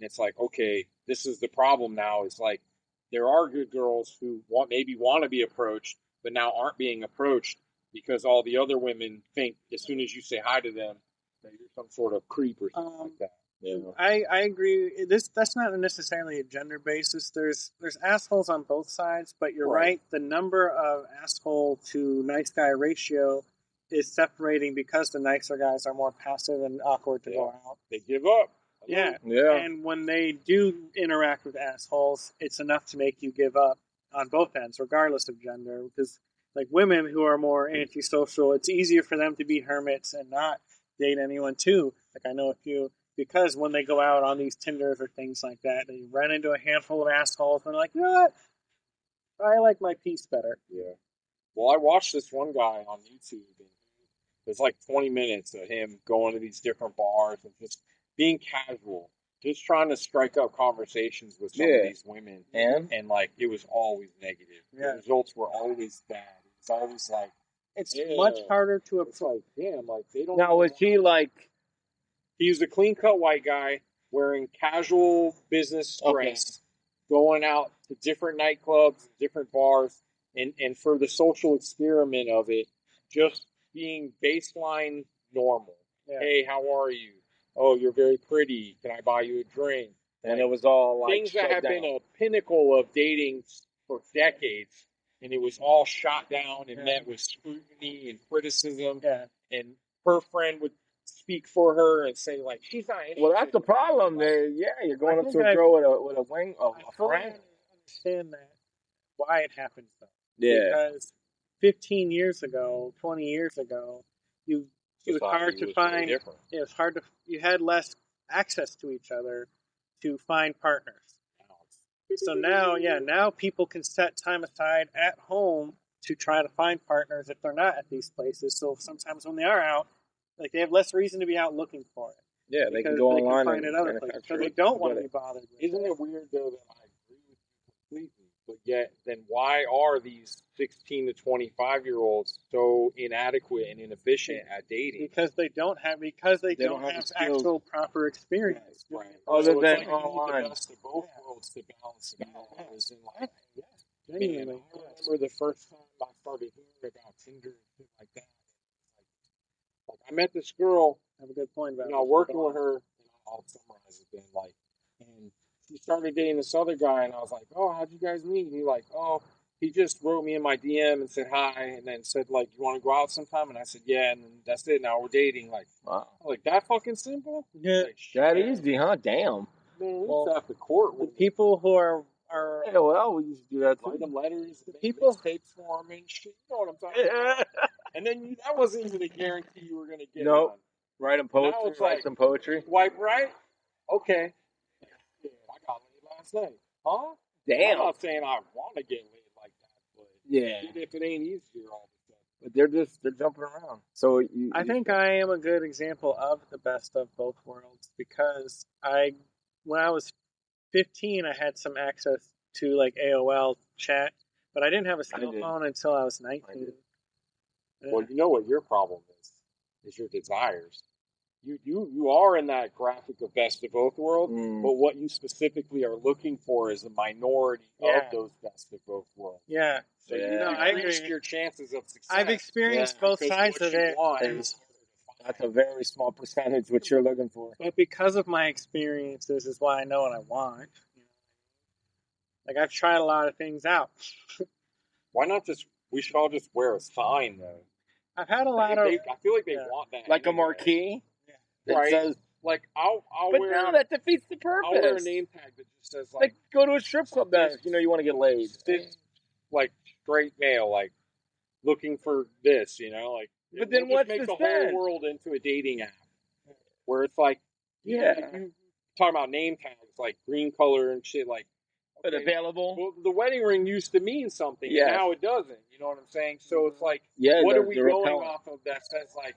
Speaker 5: And it's like, okay, this is the problem now. It's like there are good girls who maybe want to be approached, but now aren't being approached because all the other women think as soon as you say hi to them that you're some sort of creep or something like that. Yeah.
Speaker 4: I agree. That's not necessarily a gender basis. There's assholes on both sides, but you're right. The number of asshole to nice guy ratio is separating because the nicer guys are more passive and awkward to go out.
Speaker 5: They give up.
Speaker 4: Yeah.
Speaker 3: Yeah.
Speaker 4: And when they do interact with assholes, it's enough to make you give up on both ends, regardless of gender. Because like women who are more antisocial, it's easier for them to be hermits and not date anyone too. Like I know a few, because when they go out on these Tinders or things like that, they run into a handful of assholes and they're like, you know what? I like my peace better.
Speaker 5: Yeah. Well, I watched this one guy on YouTube. And there's like 20 minutes of him going to these different bars and just being casual, just trying to strike up conversations with some of these women. And like, it was always negative. The results were always bad. It's always like,
Speaker 4: it's much harder to approach.
Speaker 5: It's like, damn, like they don't.
Speaker 3: Now, was he like?
Speaker 5: He was a clean-cut white guy wearing casual business dress, going out to different nightclubs, different bars, and for the social experiment of it, just being baseline normal. Yeah. Hey, how are you? Oh, you're very pretty. Can I buy you a drink?
Speaker 3: And it was all like
Speaker 5: things that have been a pinnacle of dating for decades, and it was all shot down and met with scrutiny and criticism.
Speaker 4: Yeah.
Speaker 5: And her friend would speak for her and say, like, she's not interested.
Speaker 3: Well, that's the problem. You're going up to a girl with a wing of a friend.
Speaker 4: I understand that why it happens though.
Speaker 3: Yeah.
Speaker 4: Because 15 years ago, 20 years ago, it was hard to find. It was hard to. You had less access to each other to find partners. So now people can set time aside at home to try to find partners if they're not at these places. So sometimes when they are out, like they have less reason to be out looking for it.
Speaker 3: Yeah, they can go online
Speaker 4: find it other places. So they don't want to be bothered with
Speaker 5: Isn't it weird though that I agree with you completely? But yet, then why are these 16 to 25-year-olds so inadequate and inefficient at dating?
Speaker 4: Because they don't have actual proper experience.
Speaker 5: Right.
Speaker 3: Other
Speaker 5: so
Speaker 3: than
Speaker 5: it's
Speaker 3: online.
Speaker 5: The best of both worlds to balance it out. Like,
Speaker 4: Genuinely.
Speaker 5: man, I remember the first time I started hearing about Tinder and shit like that. Like I met this girl.
Speaker 4: I have a good point about
Speaker 5: working with her. I'll summarize it then. Like, and she started dating this other guy, and I was like, "Oh, how'd you guys meet?" And he's like, "Oh, he just wrote me in my DM and said hi, and then said like, you want to go out sometime?" And I said, "Yeah," and then that's it. Now we're dating. Like,
Speaker 3: wow,
Speaker 5: like that fucking simple?
Speaker 4: Yeah,
Speaker 5: like,
Speaker 3: that easy, huh? Damn.
Speaker 5: Man, we used to have to court with
Speaker 4: people who are.
Speaker 3: Yeah, well, we used to do that too.
Speaker 5: Write them letters,
Speaker 4: people
Speaker 5: tapes for them and shit. You know what I'm talking about? And then that wasn't even a guarantee you were gonna get.
Speaker 3: Nope.
Speaker 5: On.
Speaker 3: Write them poetry. Write some poetry.
Speaker 5: Swipe right. Okay. Yeah, I got laid last night. Huh?
Speaker 3: Damn.
Speaker 5: I'm not saying I want to get laid like that, but if it ain't easier all the time.
Speaker 3: But they're jumping around. So
Speaker 4: I think I am a good example of the best of both worlds because when I was 15, I had some access to like AOL chat, but I didn't have a cell phone until I was 19.
Speaker 5: Well, you know what your problem is your desires. You are in that graphic of best of both worlds, but what you specifically are looking for is a minority of those best of both worlds.
Speaker 4: Yeah.
Speaker 5: So
Speaker 4: I
Speaker 5: increase your chances of success.
Speaker 4: I've experienced both sides of it.
Speaker 3: That's a very small percentage what you're looking for.
Speaker 4: But because of my experiences is why I know what I want. Like I've tried a lot of things out.
Speaker 5: Why not we should all just wear a sign though.
Speaker 4: I've had a lot of.
Speaker 5: I feel like they want that.
Speaker 3: Like anyway. A marquee?
Speaker 5: Yeah. Right.
Speaker 3: Says,
Speaker 5: like, I'll
Speaker 3: but
Speaker 5: wear.
Speaker 3: But no, that defeats the purpose.
Speaker 5: I'll wear a name tag that just says,
Speaker 3: like go to a strip club that, you want to get laid.
Speaker 5: Like, straight male, like, looking for this, like.
Speaker 3: But then what's
Speaker 5: make the
Speaker 3: whole
Speaker 5: world into a dating app. Where it's like, you talking about name tags, like green color and shit, like.
Speaker 3: But available.
Speaker 5: Well, the wedding ring used to mean something, and now it doesn't. You know what I'm saying? So it's like, what are we going off of that says like,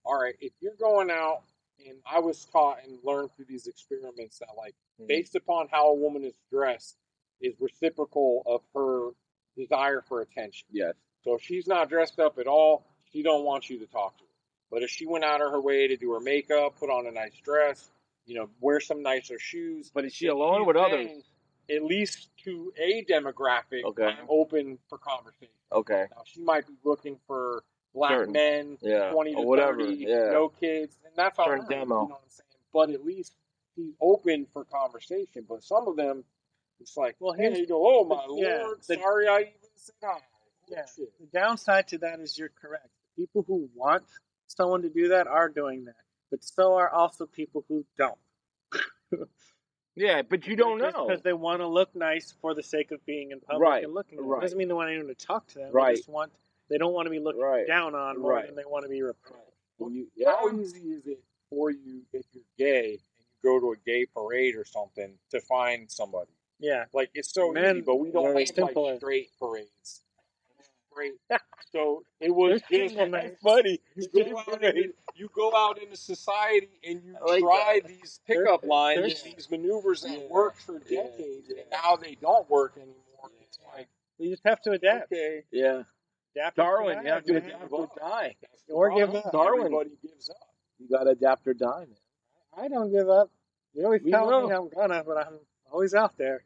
Speaker 5: all right, if you're going out, and I was taught and learned through these experiments that like, based upon how a woman is dressed, is reciprocal of her desire for attention.
Speaker 3: Yes.
Speaker 5: So if she's not dressed up at all, she don't want you to talk to her. But if she went out of her way to do her makeup, put on a nice dress, wear some nicer shoes.
Speaker 3: But is she alone with others?
Speaker 5: at least to a demographic,
Speaker 3: Okay.
Speaker 5: I'm open for conversation.
Speaker 3: Okay.
Speaker 5: Now, she might be looking for black
Speaker 3: Certain.
Speaker 5: men,
Speaker 3: Yeah.
Speaker 5: 20 to
Speaker 3: Or whatever.
Speaker 5: 30,
Speaker 3: Yeah.
Speaker 5: no kids, and that's all
Speaker 3: Certain
Speaker 5: right,
Speaker 3: demo.
Speaker 5: you know what I'm saying? But at least she's open for conversation. But some of them, it's like,
Speaker 4: Well,
Speaker 5: hey,
Speaker 4: here's-
Speaker 5: you go, oh my
Speaker 4: yeah,
Speaker 5: lord, sorry I even said hi.
Speaker 4: Yeah.
Speaker 5: Bullshit.
Speaker 4: The downside to that is you're correct. People who want someone to do that are doing that, but so are also people who don't.
Speaker 3: Yeah, but you don't
Speaker 4: Just
Speaker 3: know.
Speaker 4: because they want to look nice for the sake of being in public
Speaker 3: Right,
Speaker 4: and looking.
Speaker 3: right.
Speaker 4: Doesn't mean they want anyone to talk to them.
Speaker 3: Right.
Speaker 4: They don't want to be looked
Speaker 3: Right.
Speaker 4: down on more
Speaker 3: Right.
Speaker 4: than they want to be reproved.
Speaker 5: How easy is it for you if you're gay and you go to a gay parade or something to find somebody?
Speaker 4: Yeah.
Speaker 5: Like, it's so
Speaker 4: Men,
Speaker 5: easy, but we don't
Speaker 4: very
Speaker 5: have
Speaker 4: simple.
Speaker 5: like straight parades. Straight. So it was just
Speaker 3: That's funny.
Speaker 5: you go out into society and you
Speaker 3: I like
Speaker 5: try
Speaker 3: that.
Speaker 5: these pickup lines,
Speaker 4: there's-
Speaker 5: these maneuvers that worked for decades, and now they don't work anymore. It's like,
Speaker 4: You just have to adapt.
Speaker 5: okay,
Speaker 3: Yeah.
Speaker 4: Adapt or
Speaker 3: Darwin,
Speaker 4: die,
Speaker 3: you have to
Speaker 4: man.
Speaker 3: adapt or die.
Speaker 5: that's the
Speaker 4: Or
Speaker 5: problem.
Speaker 4: give up.
Speaker 3: Darwin.
Speaker 5: Everybody gives up.
Speaker 3: You got to adapt or die, man.
Speaker 4: I don't give up. You always
Speaker 3: We
Speaker 4: tell
Speaker 3: know.
Speaker 4: me I'm gonna, but I'm always out there.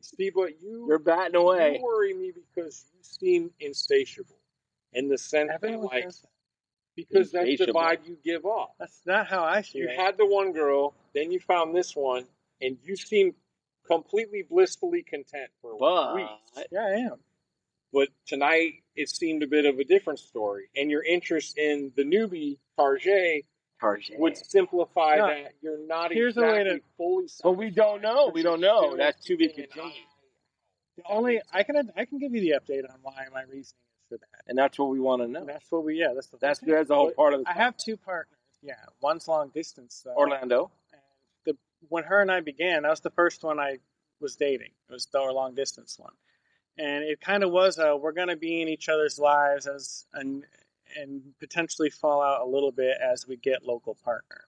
Speaker 5: See, but
Speaker 3: You're batting away.
Speaker 5: you worry me because you seem insatiable in the sense
Speaker 4: Everyone
Speaker 5: that, like,
Speaker 4: says that.
Speaker 5: because that's the
Speaker 3: Insatiable.
Speaker 5: vibe you give off.
Speaker 4: That's not how I see
Speaker 5: You
Speaker 4: it.
Speaker 5: had the one girl, then you found this one, and you seem completely blissfully content for
Speaker 3: But
Speaker 5: weeks.
Speaker 4: Yeah, I am.
Speaker 5: But tonight, it seemed a bit of a different story. And your interest in the newbie, Tarjay, would simplify
Speaker 4: No,
Speaker 5: that you're not
Speaker 4: here's a way
Speaker 5: exactly
Speaker 4: to-
Speaker 5: fully
Speaker 3: But we don't know. We don't know. That's to be continued.
Speaker 4: The only I can give you the update on why my reasoning is for that.
Speaker 3: And that's what we want to know.
Speaker 4: And that's what we that's the
Speaker 3: That's the whole
Speaker 4: But
Speaker 3: part of the
Speaker 4: I have two partners. Yeah, one's long distance though.
Speaker 3: Orlando.
Speaker 4: And when her and I began, that was the first one I was dating. It was the long distance one, and it kind of was we're going to be in each other's lives and potentially fall out a little bit as we get local partners.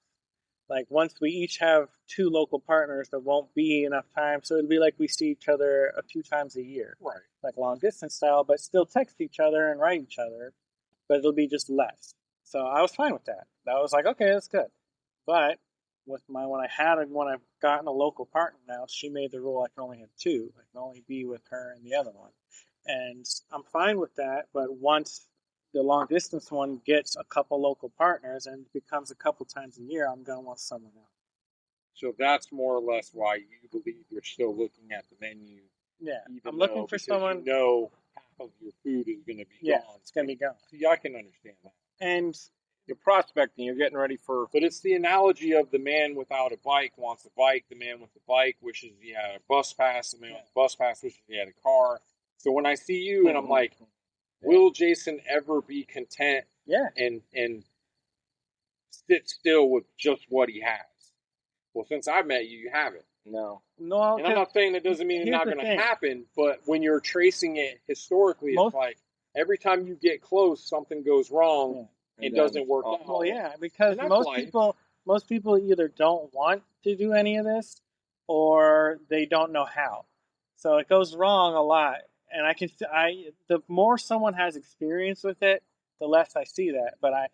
Speaker 4: Like once we each have two local partners, there won't be enough time, so it'd be like we see each other a few times a year,
Speaker 5: Right.
Speaker 4: like long distance style, but still text each other and write each other, but it'll be just less. So I was fine with that. That was like, okay, that's good. But with when I've gotten a local partner now, she made the rule I can only have two. I can only be with her and the other one, and I'm fine with that. But once the long distance one gets a couple local partners and becomes a couple times a year, I'm gonna want someone else.
Speaker 5: So that's more or less why you believe you're still looking at the menu.
Speaker 4: Yeah,
Speaker 5: even
Speaker 4: I'm looking
Speaker 5: though-
Speaker 4: for
Speaker 5: because
Speaker 4: someone.
Speaker 5: You know, half of your food is going to be
Speaker 4: Yeah,
Speaker 5: gone.
Speaker 4: it's gonna be gone.
Speaker 5: See, I can understand that.
Speaker 4: And
Speaker 3: You're prospecting. You're getting ready for.
Speaker 5: But it's the analogy of the man without a bike wants a bike. The man with the bike wishes he had a bus pass. The man with the bus pass wishes he had a car. So when I see you and I'm like, will Jason ever be content
Speaker 4: yeah,
Speaker 5: and sit still with just what he has? Well, since I met you, you haven't.
Speaker 3: No.
Speaker 4: no,
Speaker 5: And I'm not saying that doesn't mean it's
Speaker 4: here's
Speaker 5: not
Speaker 4: the
Speaker 5: going to
Speaker 4: thing.
Speaker 5: happen, but when you're tracing it historically,
Speaker 4: Most-
Speaker 5: it's like every time you get close, something goes wrong.
Speaker 4: Yeah.
Speaker 5: It doesn't work out.
Speaker 4: Well, yeah, because
Speaker 5: And that's
Speaker 4: most people either don't want to do any of this or they don't know how. So it goes wrong a lot. And the more someone has experience with it, the less I see that. But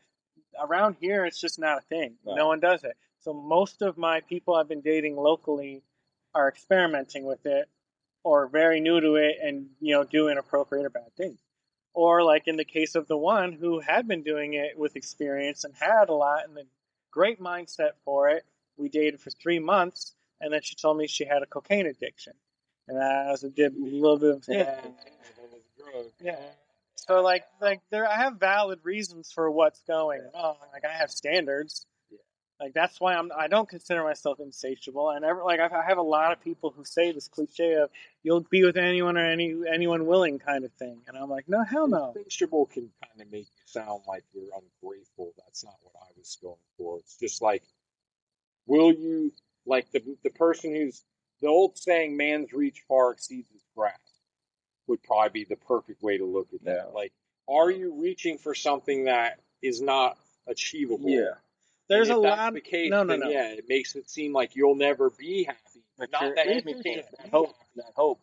Speaker 4: around here, it's just not a thing.
Speaker 3: No.
Speaker 4: No one does it. So most of my people I've been dating locally are experimenting with it or very new to it and, do inappropriate or bad things. Or like in the case of the one who had been doing it with experience and had a lot and a great mindset for it. We dated for 3 months, and then she told me she had a cocaine addiction. And that was a little bit of yeah. So like there, I have valid reasons for what's going on. Like I have standards. Like that's why I don't consider myself insatiable. I have a lot of people who say this cliche of you'll be with anyone or anyone willing kind of thing, and I'm like, no, hell no.
Speaker 5: Insatiable can kind of make you sound like you're ungrateful. That's not what I was going for. It's just like, will you, like the person who's, the old saying, man's reach far exceeds his grasp, would probably be the perfect way to look at that.
Speaker 3: Yeah.
Speaker 5: Like, are you reaching for something that is not achievable?
Speaker 3: Yeah.
Speaker 4: There's
Speaker 5: And
Speaker 4: a
Speaker 5: if that's
Speaker 4: lot.
Speaker 5: the case,
Speaker 4: No.
Speaker 5: then yeah, it makes it seem like you'll never be happy.
Speaker 3: But
Speaker 5: Not
Speaker 3: you're
Speaker 5: that
Speaker 3: aiming
Speaker 5: you
Speaker 3: for
Speaker 5: can't
Speaker 3: that
Speaker 5: be
Speaker 3: hope.
Speaker 5: happy.
Speaker 3: That hope.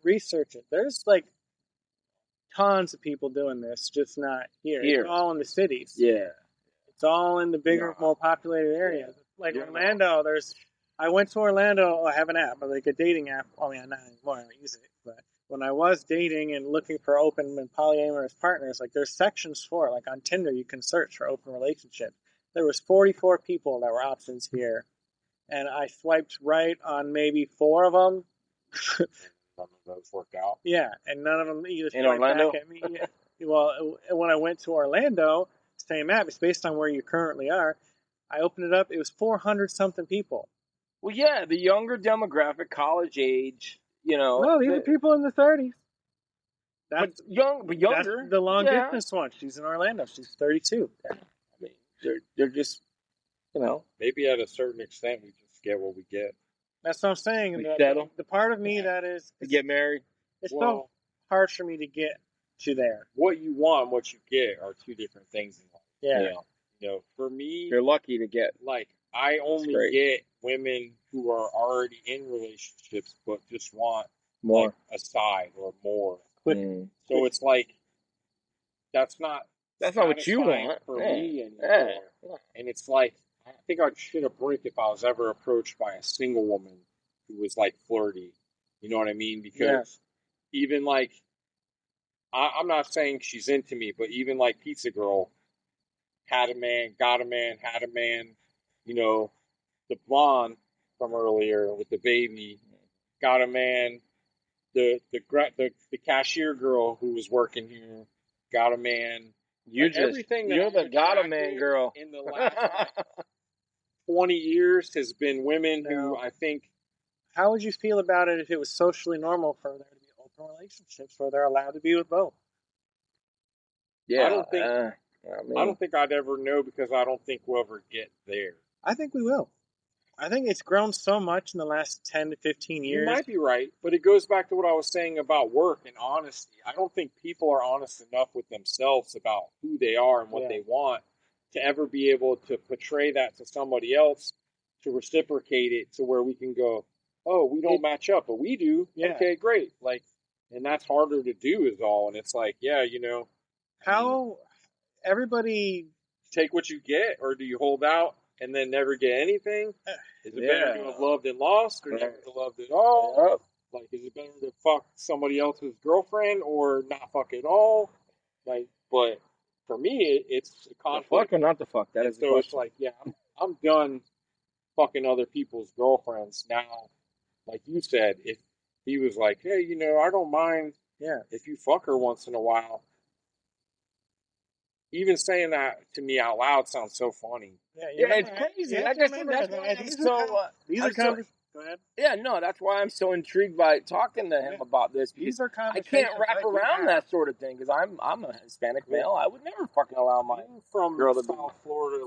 Speaker 4: Research it. There's like tons of people doing this, just not here.
Speaker 3: Here.
Speaker 4: It's all in the cities.
Speaker 3: Yeah.
Speaker 4: It's all in the bigger, more populated areas. Like
Speaker 3: Yeah.
Speaker 4: Orlando, there's I went to Orlando. I have an app, like a dating app. I mean, not anymore. I don't use it. But when I was dating and looking for open and polyamorous partners, like there's sections for it. Like on Tinder, you can search for open relationships. There was 44 people that were options here, and I swiped right on maybe 4 of them.
Speaker 5: None of those worked out.
Speaker 4: Yeah, and none of them either
Speaker 3: In
Speaker 4: swiped
Speaker 3: Orlando?
Speaker 4: back at me. Yeah. Well, when I went to Orlando, same app. It's based on where you currently are. I opened it up. It was 400 something people.
Speaker 3: Well, yeah, the younger demographic, college age,
Speaker 4: No, these are people in the 30s.
Speaker 3: but
Speaker 4: That's
Speaker 3: younger.
Speaker 4: That's the long
Speaker 3: yeah.
Speaker 4: distance one. She's in Orlando. She's 32.
Speaker 3: I mean, they're just,
Speaker 5: Maybe at a certain extent, we just get what we get.
Speaker 4: That's what I'm saying.
Speaker 3: We
Speaker 4: The,
Speaker 3: settle.
Speaker 4: the part of me that is,
Speaker 3: to get married.
Speaker 4: it's
Speaker 5: Well-
Speaker 4: so hard for me to get to there.
Speaker 5: What you want and what you get are two different things in life.
Speaker 4: Yeah.
Speaker 5: For me,
Speaker 3: You're lucky to get.
Speaker 5: like I only
Speaker 3: great.
Speaker 5: get women who are already in relationships but just want
Speaker 3: More.
Speaker 5: like a side or more.
Speaker 3: Mm.
Speaker 5: So it's like that's not
Speaker 3: what you
Speaker 5: satisfying
Speaker 3: want.
Speaker 5: for
Speaker 3: Yeah.
Speaker 5: me anymore.
Speaker 3: Yeah.
Speaker 5: And it's like I think I'd shit a brick if I was ever approached by a single woman who was like flirty. You know what I mean? Because even like I'm not saying she's into me, but even like Pizza Girl had a man, got a man, had a man. The blonde from earlier with the baby got a man. The cashier girl who was working here got a man.
Speaker 3: You're
Speaker 5: the
Speaker 3: got a man girl.
Speaker 5: In the last 20 years has been women who I think.
Speaker 4: How would you feel about it if it was socially normal for there to be open relationships where they're allowed to be with both?
Speaker 3: Yeah.
Speaker 5: I don't think I'd ever know because I don't think we'll ever get there.
Speaker 4: I think we will. I think it's grown so much in the last 10 to 15 years.
Speaker 5: You might be right, but it goes back to what I was saying about work and honesty. I don't think people are honest enough with themselves about who they are and what they want to ever be able to portray that to somebody else, to reciprocate it to where we can go, oh, we don't match up, but we do.
Speaker 4: Yeah.
Speaker 5: Okay, great. And that's harder to do is all. And it's like,
Speaker 4: how everybody
Speaker 5: take what you get, or do you hold out and then never get anything? Is it better to have loved and lost, or never to loved at all? Like, is it better to fuck somebody else's girlfriend or not fuck at all? But for me, it's a conflict.
Speaker 3: The fuck or not the fuck? That is the question.
Speaker 5: It's like, I'm done fucking other people's girlfriends now. Like you said, if he was like, hey, I don't mind if you fuck her once in a while. Even saying that to me out loud sounds so funny.
Speaker 3: Yeah, it's crazy.
Speaker 4: Yeah,
Speaker 3: I guess
Speaker 4: remember
Speaker 3: that's
Speaker 4: that.
Speaker 3: why
Speaker 4: These are conversations. Go ahead.
Speaker 3: Yeah, no, that's why I'm so intrigued by talking to him about this.
Speaker 4: These are
Speaker 3: I
Speaker 4: conversations.
Speaker 3: can't wrap around that sort of thing because I'm a Hispanic male. I would never fucking allow my
Speaker 5: from
Speaker 3: girl to
Speaker 5: South Florida,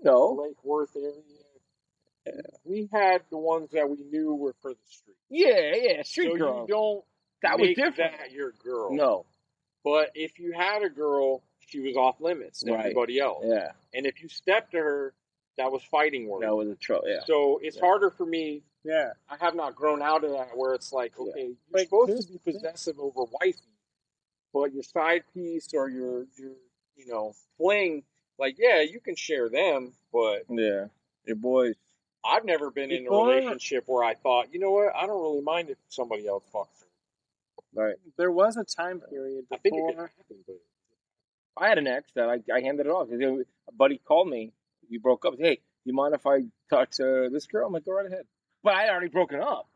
Speaker 3: know.
Speaker 5: Lake Worth area. We had the ones that we knew were for the street.
Speaker 3: Yeah, street
Speaker 5: so
Speaker 3: girls.
Speaker 5: You don't
Speaker 3: that was
Speaker 5: make
Speaker 3: different.
Speaker 5: That your girl.
Speaker 3: No.
Speaker 5: But if you had a girl, she was off limits to everybody else.
Speaker 3: Yeah.
Speaker 5: And if you stepped to her, that was fighting words.
Speaker 3: That was a trouble. Yeah.
Speaker 5: So it's harder for me.
Speaker 4: Yeah.
Speaker 5: I have not grown out of that where it's like, okay, you're supposed to be possessive over wifey, but your side piece or your fling, you can share them, but
Speaker 3: your boys.
Speaker 5: I've never been in a relationship where I thought, you know what, I don't really mind if somebody else fucks her.
Speaker 3: Right.
Speaker 4: There was a time period before.
Speaker 5: I think it could happen, but
Speaker 3: I had an ex that I handed it off. A buddy called me. We broke up. Hey, you mind if I touch this girl? I'm like, go right ahead. But I had already broken up.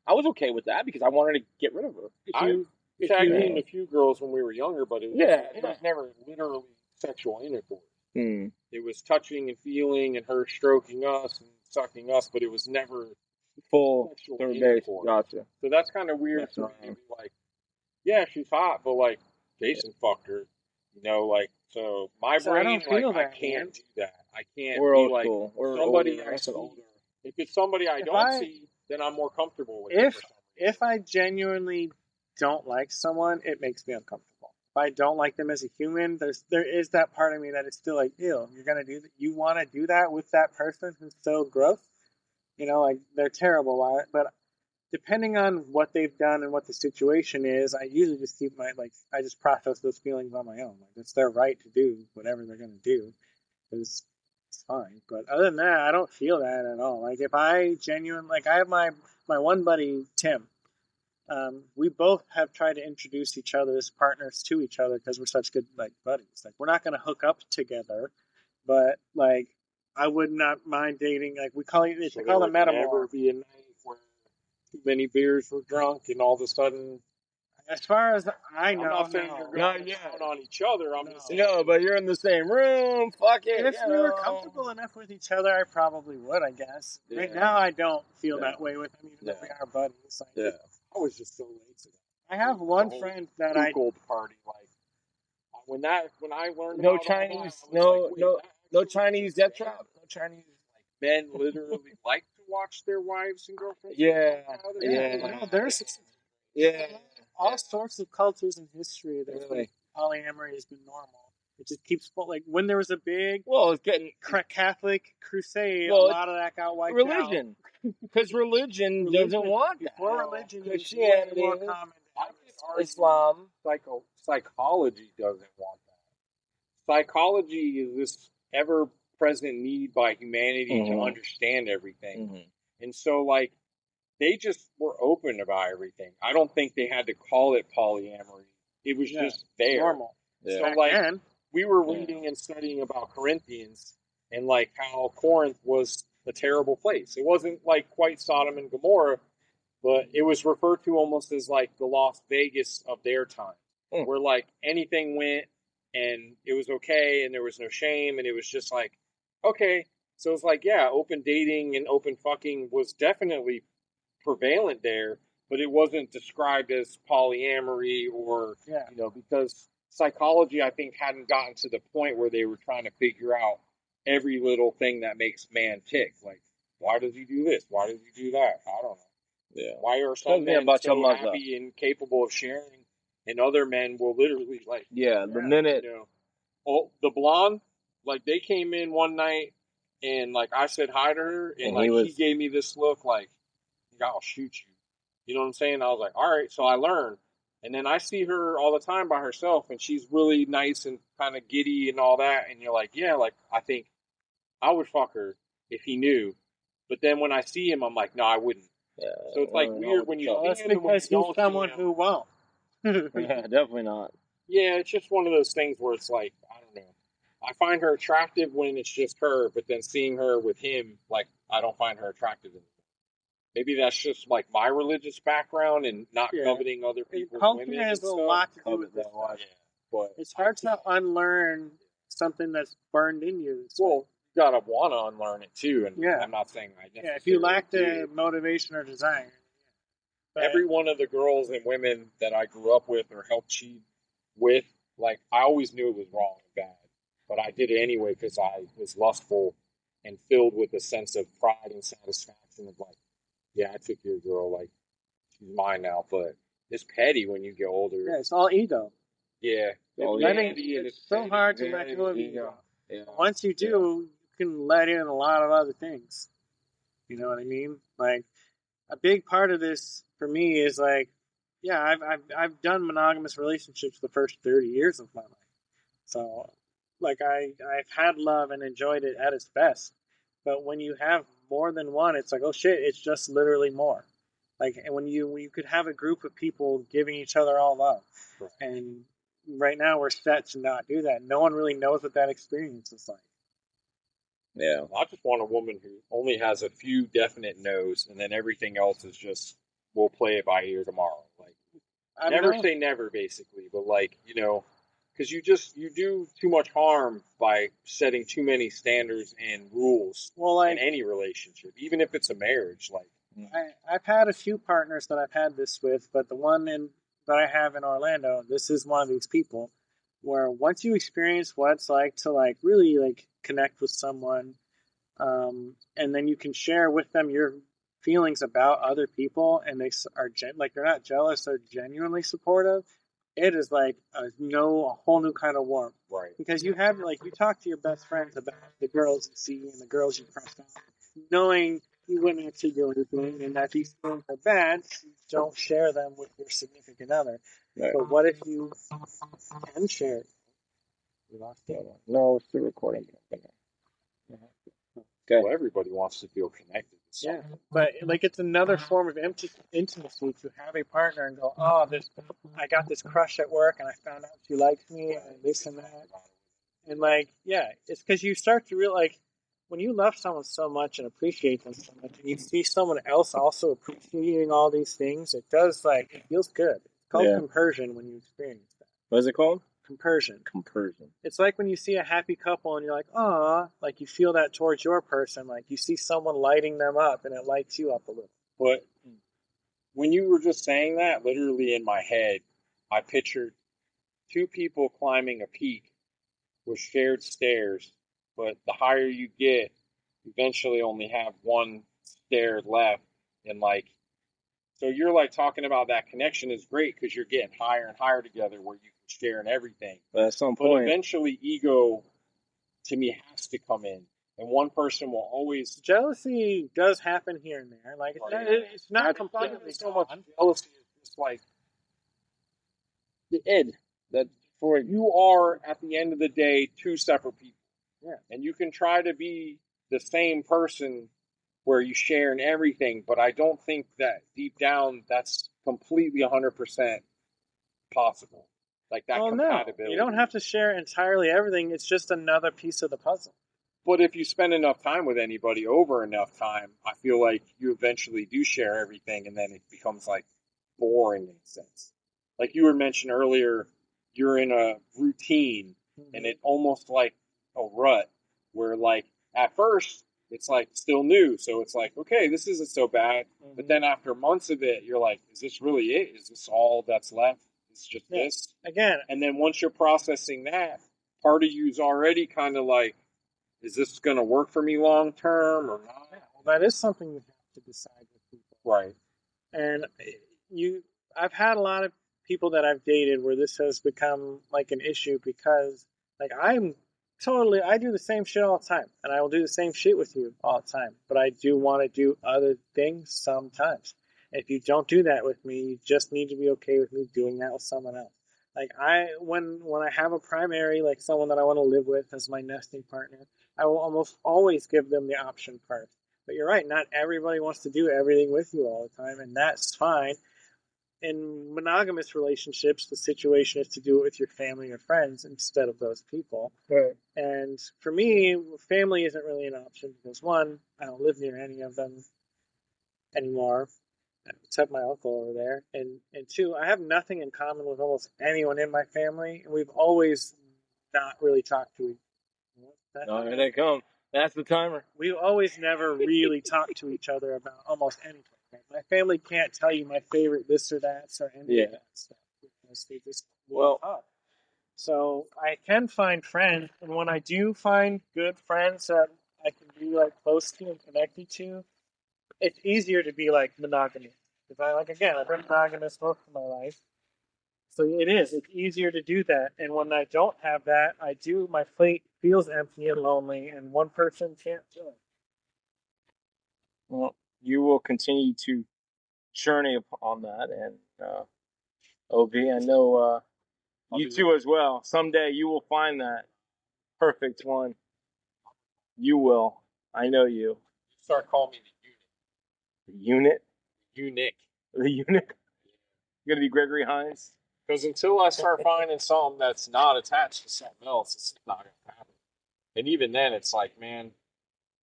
Speaker 3: I was okay with that because I wanted to get rid of her.
Speaker 5: I tagged in a few girls when we were younger, but it was never literally sexual intercourse.
Speaker 3: Mm.
Speaker 5: It was touching and feeling and her stroking us and sucking us, but it was never
Speaker 3: full
Speaker 5: sexual
Speaker 3: third base.
Speaker 5: intercourse.
Speaker 3: Gotcha.
Speaker 5: So that's kind of weird for me to be like, yeah, she's hot, but Jason fucked her. So my brain, I can't do that. I can't
Speaker 3: We're
Speaker 5: be like
Speaker 3: cool.
Speaker 5: somebody
Speaker 3: older.
Speaker 5: I see. If it's somebody I don't see, then I'm more comfortable with it.
Speaker 4: If I genuinely don't like someone, it makes me uncomfortable. If I don't like them as a human, there is that part of me that is still like, ew, you're gonna do that? You want to do that with that person who's so gross? They're terrible. But depending on what they've done and what the situation is, I usually just keep I just process those feelings on my own. It's their right to do whatever they're gonna do. Because fine. But other than that, I don't feel that at all. Like if I genuinely, like I have my one buddy Tim. We both have tried to introduce each other as partners to each other because we're such good like buddies. Like we're not going to hook up together, but like I would not mind dating. Like we call it, it's called a metamorph.
Speaker 5: Never be a night where too many beers were drunk and all of a sudden.
Speaker 4: As far as I know,
Speaker 5: I'm not saying you're going down on each other. I'm just saying.
Speaker 3: No, but you're in the same room. Fuck it.
Speaker 4: If we were comfortable enough with each other, I probably would. I guess.
Speaker 3: Yeah.
Speaker 4: Right now, I don't feel that way with him, even though we are buddies. Like,
Speaker 5: I was just so late to that.
Speaker 4: I have one friend that I
Speaker 5: gold party like when I learned
Speaker 3: no
Speaker 5: about
Speaker 3: Chinese,
Speaker 5: all that,
Speaker 3: no Chinese death trap, no Chinese.
Speaker 5: Men literally like to watch their wives and girlfriends.
Speaker 3: Yeah.
Speaker 4: No, there's all sorts of cultures in history that polyamory has been normal. It just keeps like when there was a big
Speaker 3: it's getting
Speaker 4: Catholic crusade. A lot of that got wiped out.
Speaker 3: Because religion doesn't want that.
Speaker 4: Before religion,
Speaker 3: Christianity,
Speaker 4: more common.
Speaker 3: Islam,
Speaker 5: psychology doesn't want that. Psychology is this ever-present need by humanity to understand everything, and so like they just were open about everything. I don't think they had to call it polyamory. It was just there.
Speaker 4: Normal.
Speaker 5: So like we were reading and studying about Corinthians and like how Corinth was a terrible place. It wasn't like quite Sodom and Gomorrah, but it was referred to almost as like the Las Vegas of their time, where like anything went and it was okay and there was no shame and it was just like, okay. So it's like, yeah, open dating and open fucking was definitely prevalent there, but it wasn't described as polyamory or, because psychology, I think, hadn't gotten to the point where they were trying to figure out every little thing that makes man tick. Like, why does he do this? Why does he do that? I don't know. Yeah. Why are some men so happy and capable of sharing, and other men will literally like...
Speaker 3: the minute...
Speaker 5: the blonde, like, they came in one night, and, like, I said hi to her, and like, he gave me this look like, I'll shoot you. You know what I'm saying? I was like, all right, so I learned. And then I see her all the time by herself, and she's really nice and kind of giddy and all that, and you're like, yeah, like, I think I would fuck her if he knew. But then when I see him, I'm like, no, I wouldn't. Yeah, so it's like weird when you see him.
Speaker 4: Because he's someone who won't.
Speaker 3: Definitely not.
Speaker 5: Yeah, it's just one of those things where it's like, I don't know. I find her attractive when it's just her, but then seeing her with him, like, I don't find her attractive anymore. Maybe that's just like my religious background and not coveting other people's women.
Speaker 4: Culture has a lot to do with that.
Speaker 5: But
Speaker 4: it's hard to unlearn something that's burned in you.
Speaker 5: Well, you gotta want to unlearn it too. And I'm not saying I necessarily
Speaker 4: if you lack the motivation or desire.
Speaker 5: Every one of the girls and women that I grew up with or helped cheat with, like, I always knew it was wrong and bad. But I did it anyway because I was lustful and filled with a sense of pride and satisfaction of like, yeah, I took your girl, like, she's mine now, but it's petty when you get older.
Speaker 4: Yeah, it's all ego.
Speaker 5: Yeah.
Speaker 4: It's so hard to let go of ego. Yeah. Once you do, you can let in a lot of other things. You know what I mean? Like, a big part of this for me is like, I've done monogamous relationships the first 30 years of my life. So, like, I've had love and enjoyed it at its best. But when you have more than one, it's like, oh shit, it's just literally more. Like, and when you could have a group of people giving each other all love. Right. And right now we're set to not do that. No one really knows what that experience is like.
Speaker 5: Yeah. I just want a woman who only has a few definite no's, and then everything else is just, we'll play it by ear tomorrow. Like, never say never, basically, but like, you know, because you do too much harm by setting too many standards and rules in any relationship, even if it's a marriage. Like,
Speaker 4: I've had a few partners that I've had this with, but the one that I have in Orlando, this is one of these people where once you experience what it's like to like really like connect with someone, and then you can share with them your feelings about other people, and they are they're not jealous, they're genuinely supportive. It is like a whole new kind of warmth.
Speaker 5: Right.
Speaker 4: Because you have, like, you talk to your best friends about the girls you see and the girls you cross out, knowing you wouldn't actually do anything, and that these things are bad, you don't share them with your significant other. Right. But what if you can share it?
Speaker 3: No, it's still recording. Okay.
Speaker 5: Well, everybody wants to feel connected.
Speaker 4: Yeah, but like it's another form of intimacy to have a partner and go, oh, I got this crush at work and I found out she likes me and this and that. And like, yeah, it's because you start to realize, like, when you love someone so much and appreciate them so much, and you see someone else also appreciating all these things, it does, like, it feels good. It's called compersion when you experience that.
Speaker 3: What is it called?
Speaker 4: Compersion.
Speaker 3: Compersion.
Speaker 4: It's like when you see a happy couple and you're like, "Aw," like you feel that towards your person, like you see someone lighting them up and it lights you up a little.
Speaker 5: But when you were just saying that, literally in my head, I pictured two people climbing a peak with shared stairs, but the higher you get, eventually only have one stair left. And like, so you're like talking about that connection is great because you're getting higher and higher together where you can share in everything.
Speaker 3: But at some
Speaker 5: But
Speaker 3: point,
Speaker 5: eventually ego to me has to come in. And one person will always
Speaker 4: Jealousy does happen here and there. Like it's not completely
Speaker 5: so much
Speaker 4: gone.
Speaker 5: jealousy is just like
Speaker 3: the id that for
Speaker 5: you are at the end of the day two separate people.
Speaker 4: Yeah.
Speaker 5: And you can try to be the same person where you share in everything, but I don't think that deep down that's completely 100% possible. Like that compatibility.
Speaker 4: No, you don't have to share entirely everything. It's just another piece of the puzzle.
Speaker 5: But if you spend enough time with anybody over enough time, I feel like you eventually do share everything, and then it becomes like boring in a sense. Like you were mentioned earlier, you're in a routine, and it almost like a rut where like at first it's like still new, so it's like okay, this isn't so bad. But then after months of it, you're like, is this really it? Is this all that's left? It's just this
Speaker 4: again.
Speaker 5: And then once you're processing that, part of you's already kind of like, is this going to work for me long term or not?
Speaker 4: Yeah, well, that is something you have to decide with people,
Speaker 5: right?
Speaker 4: And I've had a lot of people that I've dated where this has become like an issue because like I do the same shit all the time, and I will do the same shit with you all the time, but I do want to do other things sometimes. If you don't do that with me, you just need to be okay with me doing that with someone else. Like when I have a primary, like someone that I want to live with as my nesting partner, I will almost always give them the option first. But you're right, not everybody wants to do everything with you all the time, and that's fine. In monogamous relationships, the situation is to do it with your family or friends instead of those people.
Speaker 3: Right.
Speaker 4: And for me, family isn't really an option because one, I don't live near any of them anymore, except my uncle over there. And two, I have nothing in common with almost anyone in my family, and we've always not really talked to each other.
Speaker 3: Oh, here they come. That's the timer.
Speaker 4: We've always never really talked to each other about almost anything. My family can't tell you my favorite this or that or any of that stuff because they just up. So I can find friends, and when I do find good friends that I can be like close to and connected to, it's easier to be like monogamous. Because I've been monogamous most of my life. So it's easier to do that. And when I don't have that, my plate feels empty and lonely, and one person can't fill it.
Speaker 3: Well, you will continue to journey upon that, and OB, I know you too as well. Someday you will find that perfect one. You will. I know you.
Speaker 5: Start calling me
Speaker 3: The unit?
Speaker 5: eunuch.
Speaker 3: The unit? You're going to be Gregory Hines?
Speaker 5: Because until I start finding something that's not attached to something else, it's not going to happen. And even then, it's like, man,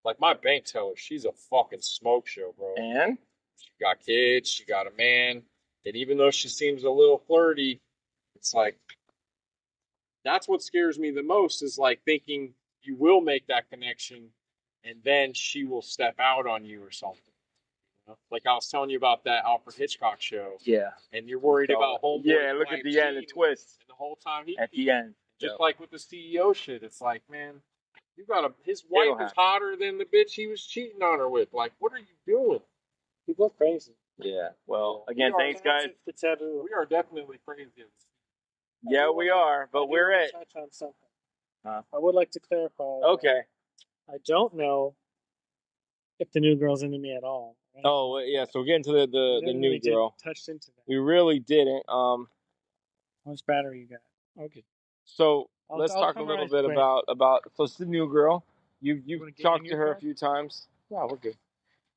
Speaker 5: like my bank teller, she's a fucking smoke show, bro.
Speaker 3: And?
Speaker 5: She got kids, she got a man, and even though she seems a little flirty, it's like, that's what scares me the most is like thinking you will make that connection and then she will step out on you or something. You know? Like I was telling you about that Alfred Hitchcock show.
Speaker 3: Yeah.
Speaker 5: And you're worried about homeboy.
Speaker 3: Yeah, look at the end, the twist.
Speaker 5: And the whole time
Speaker 3: at the end.
Speaker 5: Just like with the CEO shit, it's like, man, you got his wife is hotter than the bitch he was cheating on her with. Like, what are you doing?
Speaker 4: People are crazy.
Speaker 3: Yeah. Well, again, thanks, guys.
Speaker 4: The taboo.
Speaker 5: We are definitely crazy.
Speaker 3: Yeah, we are, but we're it.
Speaker 4: Touch on something. I would like to clarify.
Speaker 3: Okay.
Speaker 4: I don't know if the new girl's into me at all. Right?
Speaker 3: Oh, yeah, so we're getting to the new girl.
Speaker 4: Touched into that.
Speaker 3: We really didn't.
Speaker 4: How much battery you got? Okay.
Speaker 3: So let's talk a little bit about so it's the new girl. You've talked to her a few times. Yeah, we're good.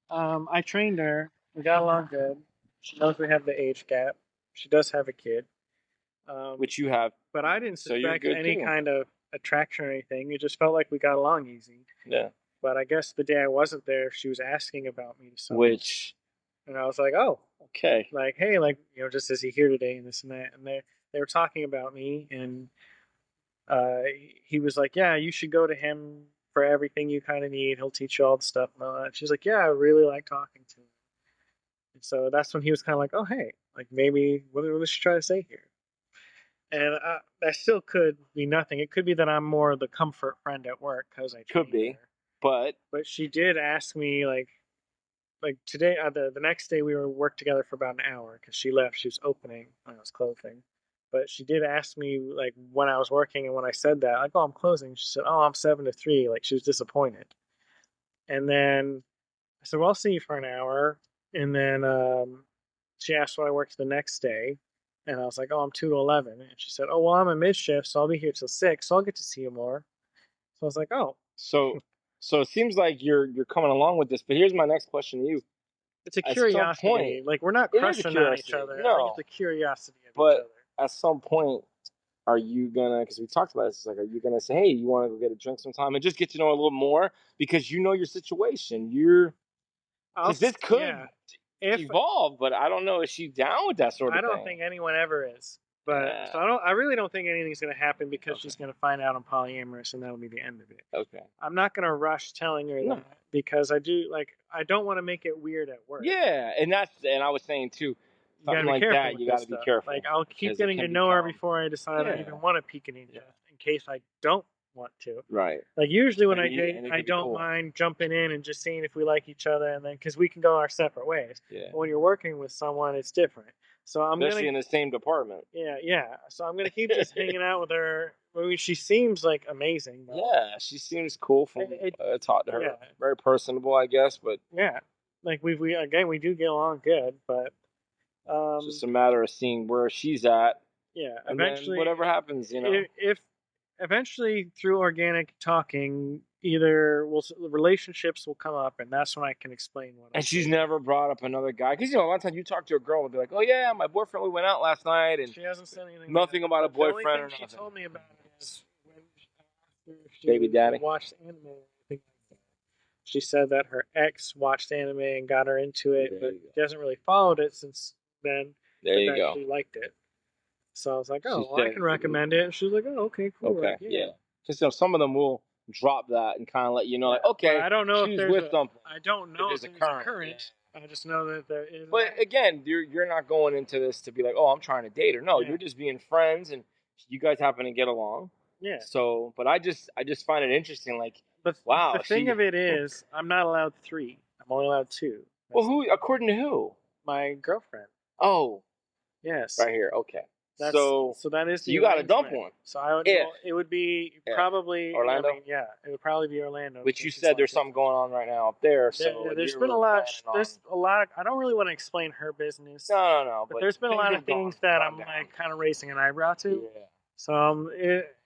Speaker 4: I trained her. We got along good. She knows we have the age gap. She does have a kid.
Speaker 3: Which you have.
Speaker 4: But I didn't
Speaker 3: So you're
Speaker 4: suspect
Speaker 3: good
Speaker 4: any
Speaker 3: too.
Speaker 4: kind of attraction or anything. It just felt like we got along easy.
Speaker 3: Yeah.
Speaker 4: But I guess the day I wasn't there, she was asking about me to someone. And I was like, oh,
Speaker 3: okay.
Speaker 4: Like, hey, like, just is he here today and this and that. And they were talking about me, and he was like, yeah, you should go to him for everything you kind of need. He'll teach you all the stuff and all that. She's like, yeah, I really like talking to him. And so that's when he was kind of like, oh, hey, like maybe what does she try to say here? And that still could be nothing. It could be that I'm more the comfort friend at work because I
Speaker 3: could be,
Speaker 4: her. But she did ask me like today, the next day we were worked together for about an hour because she left. She was opening when I was closing. But she did ask me like when I was working, and when I said that, like, oh, I'm closing. She said, oh, I'm 7 to 3. Like, she was disappointed. And then I said, well, I'll see you for an hour. And then she asked when I worked the next day. And I was like, oh, I'm 2 to 11. And she said, oh, well, I'm a mid shift, so I'll be here till 6. So I'll get to see you more. So I was like, oh.
Speaker 3: So it seems like you're coming along with this. But here's my next question to you.
Speaker 4: It's a curiosity. Like, we're not crushing on each other.
Speaker 3: No.
Speaker 4: I think it's a curiosity of each other.
Speaker 3: At some point, are you gonna? Because we talked about this. It's like, are you gonna say, "Hey, you want to go get a drink sometime and just get to know a little more?" Because you know your situation. Because this could evolve, but I don't know. Is she down with that sort of thing?
Speaker 4: I don't think anyone ever is. But so I really don't think anything's gonna happen because she's gonna find out I'm polyamorous, and that'll be the end of it.
Speaker 3: Okay.
Speaker 4: I'm not gonna rush telling her that because I don't want to make it weird at work.
Speaker 3: Yeah, and I was saying too. Something like that, you got to be careful.
Speaker 4: Like, I'll keep getting to know her before I decide I even want to peek in case I don't want to.
Speaker 3: Right.
Speaker 4: Like, usually when I date, I don't mind jumping in and just seeing if we like each other, and then because we can go our separate ways.
Speaker 3: Yeah.
Speaker 4: But when you're working with someone, it's different. So
Speaker 3: especially in the same department.
Speaker 4: Yeah. So I'm gonna keep just hanging out with her. I mean, she seems like amazing.
Speaker 3: Yeah, she seems cool. From talked to her, very personable, I guess. But
Speaker 4: yeah, like we do get along good, but.
Speaker 3: It's just a matter of seeing where she's at.
Speaker 4: Yeah,
Speaker 3: and eventually, whatever happens,
Speaker 4: If eventually through organic talking, either relationships will come up, and that's when I can explain what.
Speaker 3: And she's never brought up another guy because a lot of times you talk to a girl and be like, "Oh yeah, my boyfriend, we went out last night," and
Speaker 4: she hasn't said anything.
Speaker 3: Nothing about a boyfriend or nothing.
Speaker 4: She told me about it is when she
Speaker 3: baby daddy
Speaker 4: watched anime. I think. She said that her ex watched anime and got her into it, but she hasn't really followed it since then.
Speaker 3: There you go.
Speaker 4: She liked it. So I was like, oh, well, I can recommend it. And she was like, oh, okay, cool.
Speaker 3: Okay, yeah. Just some of them will drop that and kind of let you know, like, okay,
Speaker 4: I don't know
Speaker 3: she's
Speaker 4: if there's
Speaker 3: with something.
Speaker 4: I don't know if there's a current.
Speaker 3: Yeah.
Speaker 4: I just know that there is.
Speaker 3: But again, you're not going into this to be like, oh, I'm trying to date her. No, you're just being friends, and you guys happen to get along.
Speaker 4: Yeah.
Speaker 3: So, but I just find it interesting, like, wow.
Speaker 4: The thing of it is, I'm not allowed 3. I'm only allowed 2.
Speaker 3: Well, who? According to who?
Speaker 4: My girlfriend.
Speaker 3: Oh.
Speaker 4: Yes.
Speaker 3: Right here. Okay.
Speaker 4: So that is.
Speaker 3: You got to dump one.
Speaker 4: So I would. It would be probably
Speaker 3: Orlando.
Speaker 4: It would probably be Orlando.
Speaker 3: Which you said there's something going on right now up there. So
Speaker 4: there's been a lot. There's a lot. I don't really want to explain her business.
Speaker 3: No.
Speaker 4: But there's been a lot of things that I'm like kind of raising an eyebrow to.
Speaker 3: Yeah.
Speaker 4: So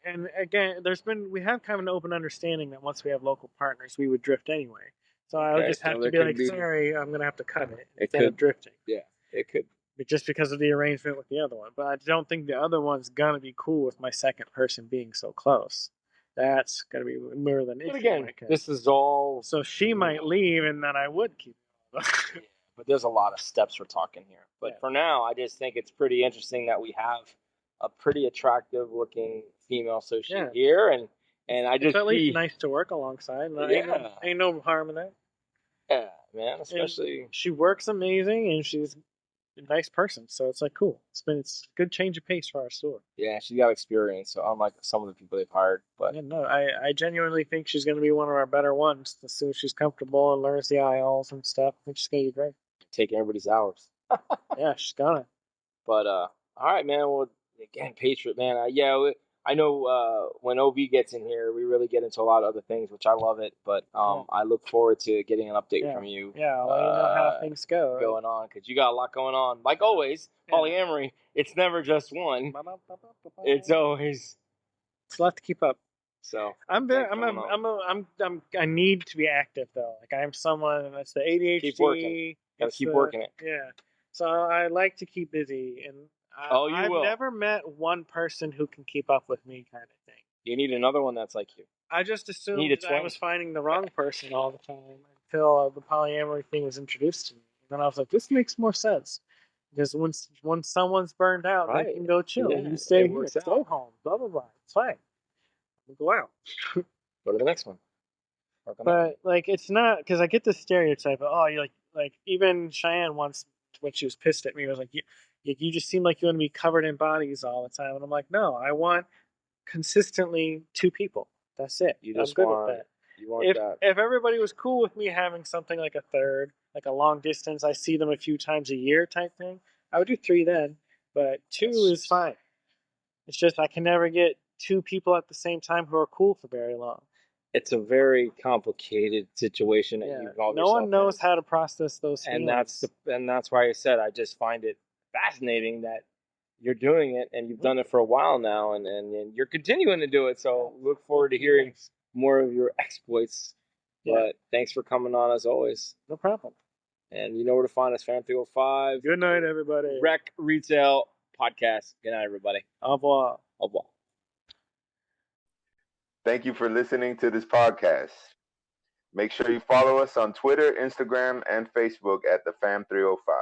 Speaker 4: and again, we have kind of an open understanding that once we have local partners, we would drift anyway. So I would just have to be like, sorry, I'm gonna have to cut it instead of drifting.
Speaker 3: Yeah, it could.
Speaker 4: Just because of the arrangement with the other one. But I don't think the other one's going to be cool with my second person being so close. That's going to be more than issue.
Speaker 3: But again, this is all...
Speaker 4: So she might leave and then I would keep it.
Speaker 3: Yeah, but there's a lot of steps we're talking here. But for now, I just think it's pretty interesting that we have a pretty attractive looking female associate here. And I just...
Speaker 4: It's at least nice to work alongside. Ain't no harm in that.
Speaker 3: Yeah, man. Especially...
Speaker 4: And she works amazing and she's... nice person, so it's like cool. It's a good change of pace for our store.
Speaker 3: Yeah, she's got experience, so unlike some of the people they've hired. But
Speaker 4: I genuinely think she's going to be one of our better ones as soon as she's comfortable and learns the aisles and stuff. I think she's going to be great.
Speaker 3: Taking everybody's hours.
Speaker 4: Yeah, she's gonna.
Speaker 3: But all right, man. Well, again, Patriot, man. I know when OV gets in here, we really get into a lot of other things, which I love it. But I look forward to getting an update from you.
Speaker 4: Yeah, I'll let you know how things go.
Speaker 3: Going on, because you got a lot going on. Like always, polyamory, it's never just one. It's always...
Speaker 4: It's a lot to keep up.
Speaker 3: So
Speaker 4: I need to be active though. Like I'm someone that's the ADHD.
Speaker 3: Keep working. Gotta keep working it.
Speaker 4: Yeah. So I like to keep busy, and I've
Speaker 3: will.
Speaker 4: never met one person who can keep up with me, kind of thing.
Speaker 3: You need another one that's like you.
Speaker 4: I just assumed
Speaker 3: need a
Speaker 4: that I
Speaker 3: twin.
Speaker 4: was finding the wrong person all the time until the polyamory thing was introduced to me. And then I was like, this makes more sense. Because once someone's burned out,
Speaker 3: Right.
Speaker 4: they can go chill.
Speaker 3: Yeah,
Speaker 4: You stay
Speaker 3: it
Speaker 4: here,
Speaker 3: works
Speaker 4: stay
Speaker 3: out.
Speaker 4: home, blah, blah, blah. It's fine. We'll go out.
Speaker 3: Go to the next one. Work on that.
Speaker 4: But, like, it's not, because I get this stereotype of, oh, you like, even Cheyenne once, when she was pissed at me, was like, you just seem like you want to be covered in bodies all the time. And I'm like, no, I want consistently 2 people. That's it.
Speaker 3: You
Speaker 4: I'm
Speaker 3: just
Speaker 4: good
Speaker 3: want,
Speaker 4: with that.
Speaker 3: You want
Speaker 4: If
Speaker 3: that.
Speaker 4: if everybody was cool with me having something like a third, like a long distance, I see them a few times a year type thing, I would do 3 then. But 2 is fine. It's just I can never get 2 people at the same time who are cool for very long.
Speaker 3: It's a very complicated situation that you involve
Speaker 4: no
Speaker 3: yourself
Speaker 4: one knows
Speaker 3: in.
Speaker 4: how to process those feelings.
Speaker 3: And that's why I said I just find it fascinating that you're doing it and you've done it for a while now and you're continuing to do it. So look forward to hearing more of your exploits.
Speaker 4: Yeah.
Speaker 3: But thanks for coming on as always.
Speaker 4: No problem.
Speaker 3: And you know where to find us, Fam 305.
Speaker 4: Good night, everybody.
Speaker 3: Rec Retail Podcast. Good night, everybody.
Speaker 4: Au revoir.
Speaker 3: Au revoir.
Speaker 1: Thank you for listening to this podcast. Make sure you follow us on Twitter, Instagram, and Facebook at the Fam 305.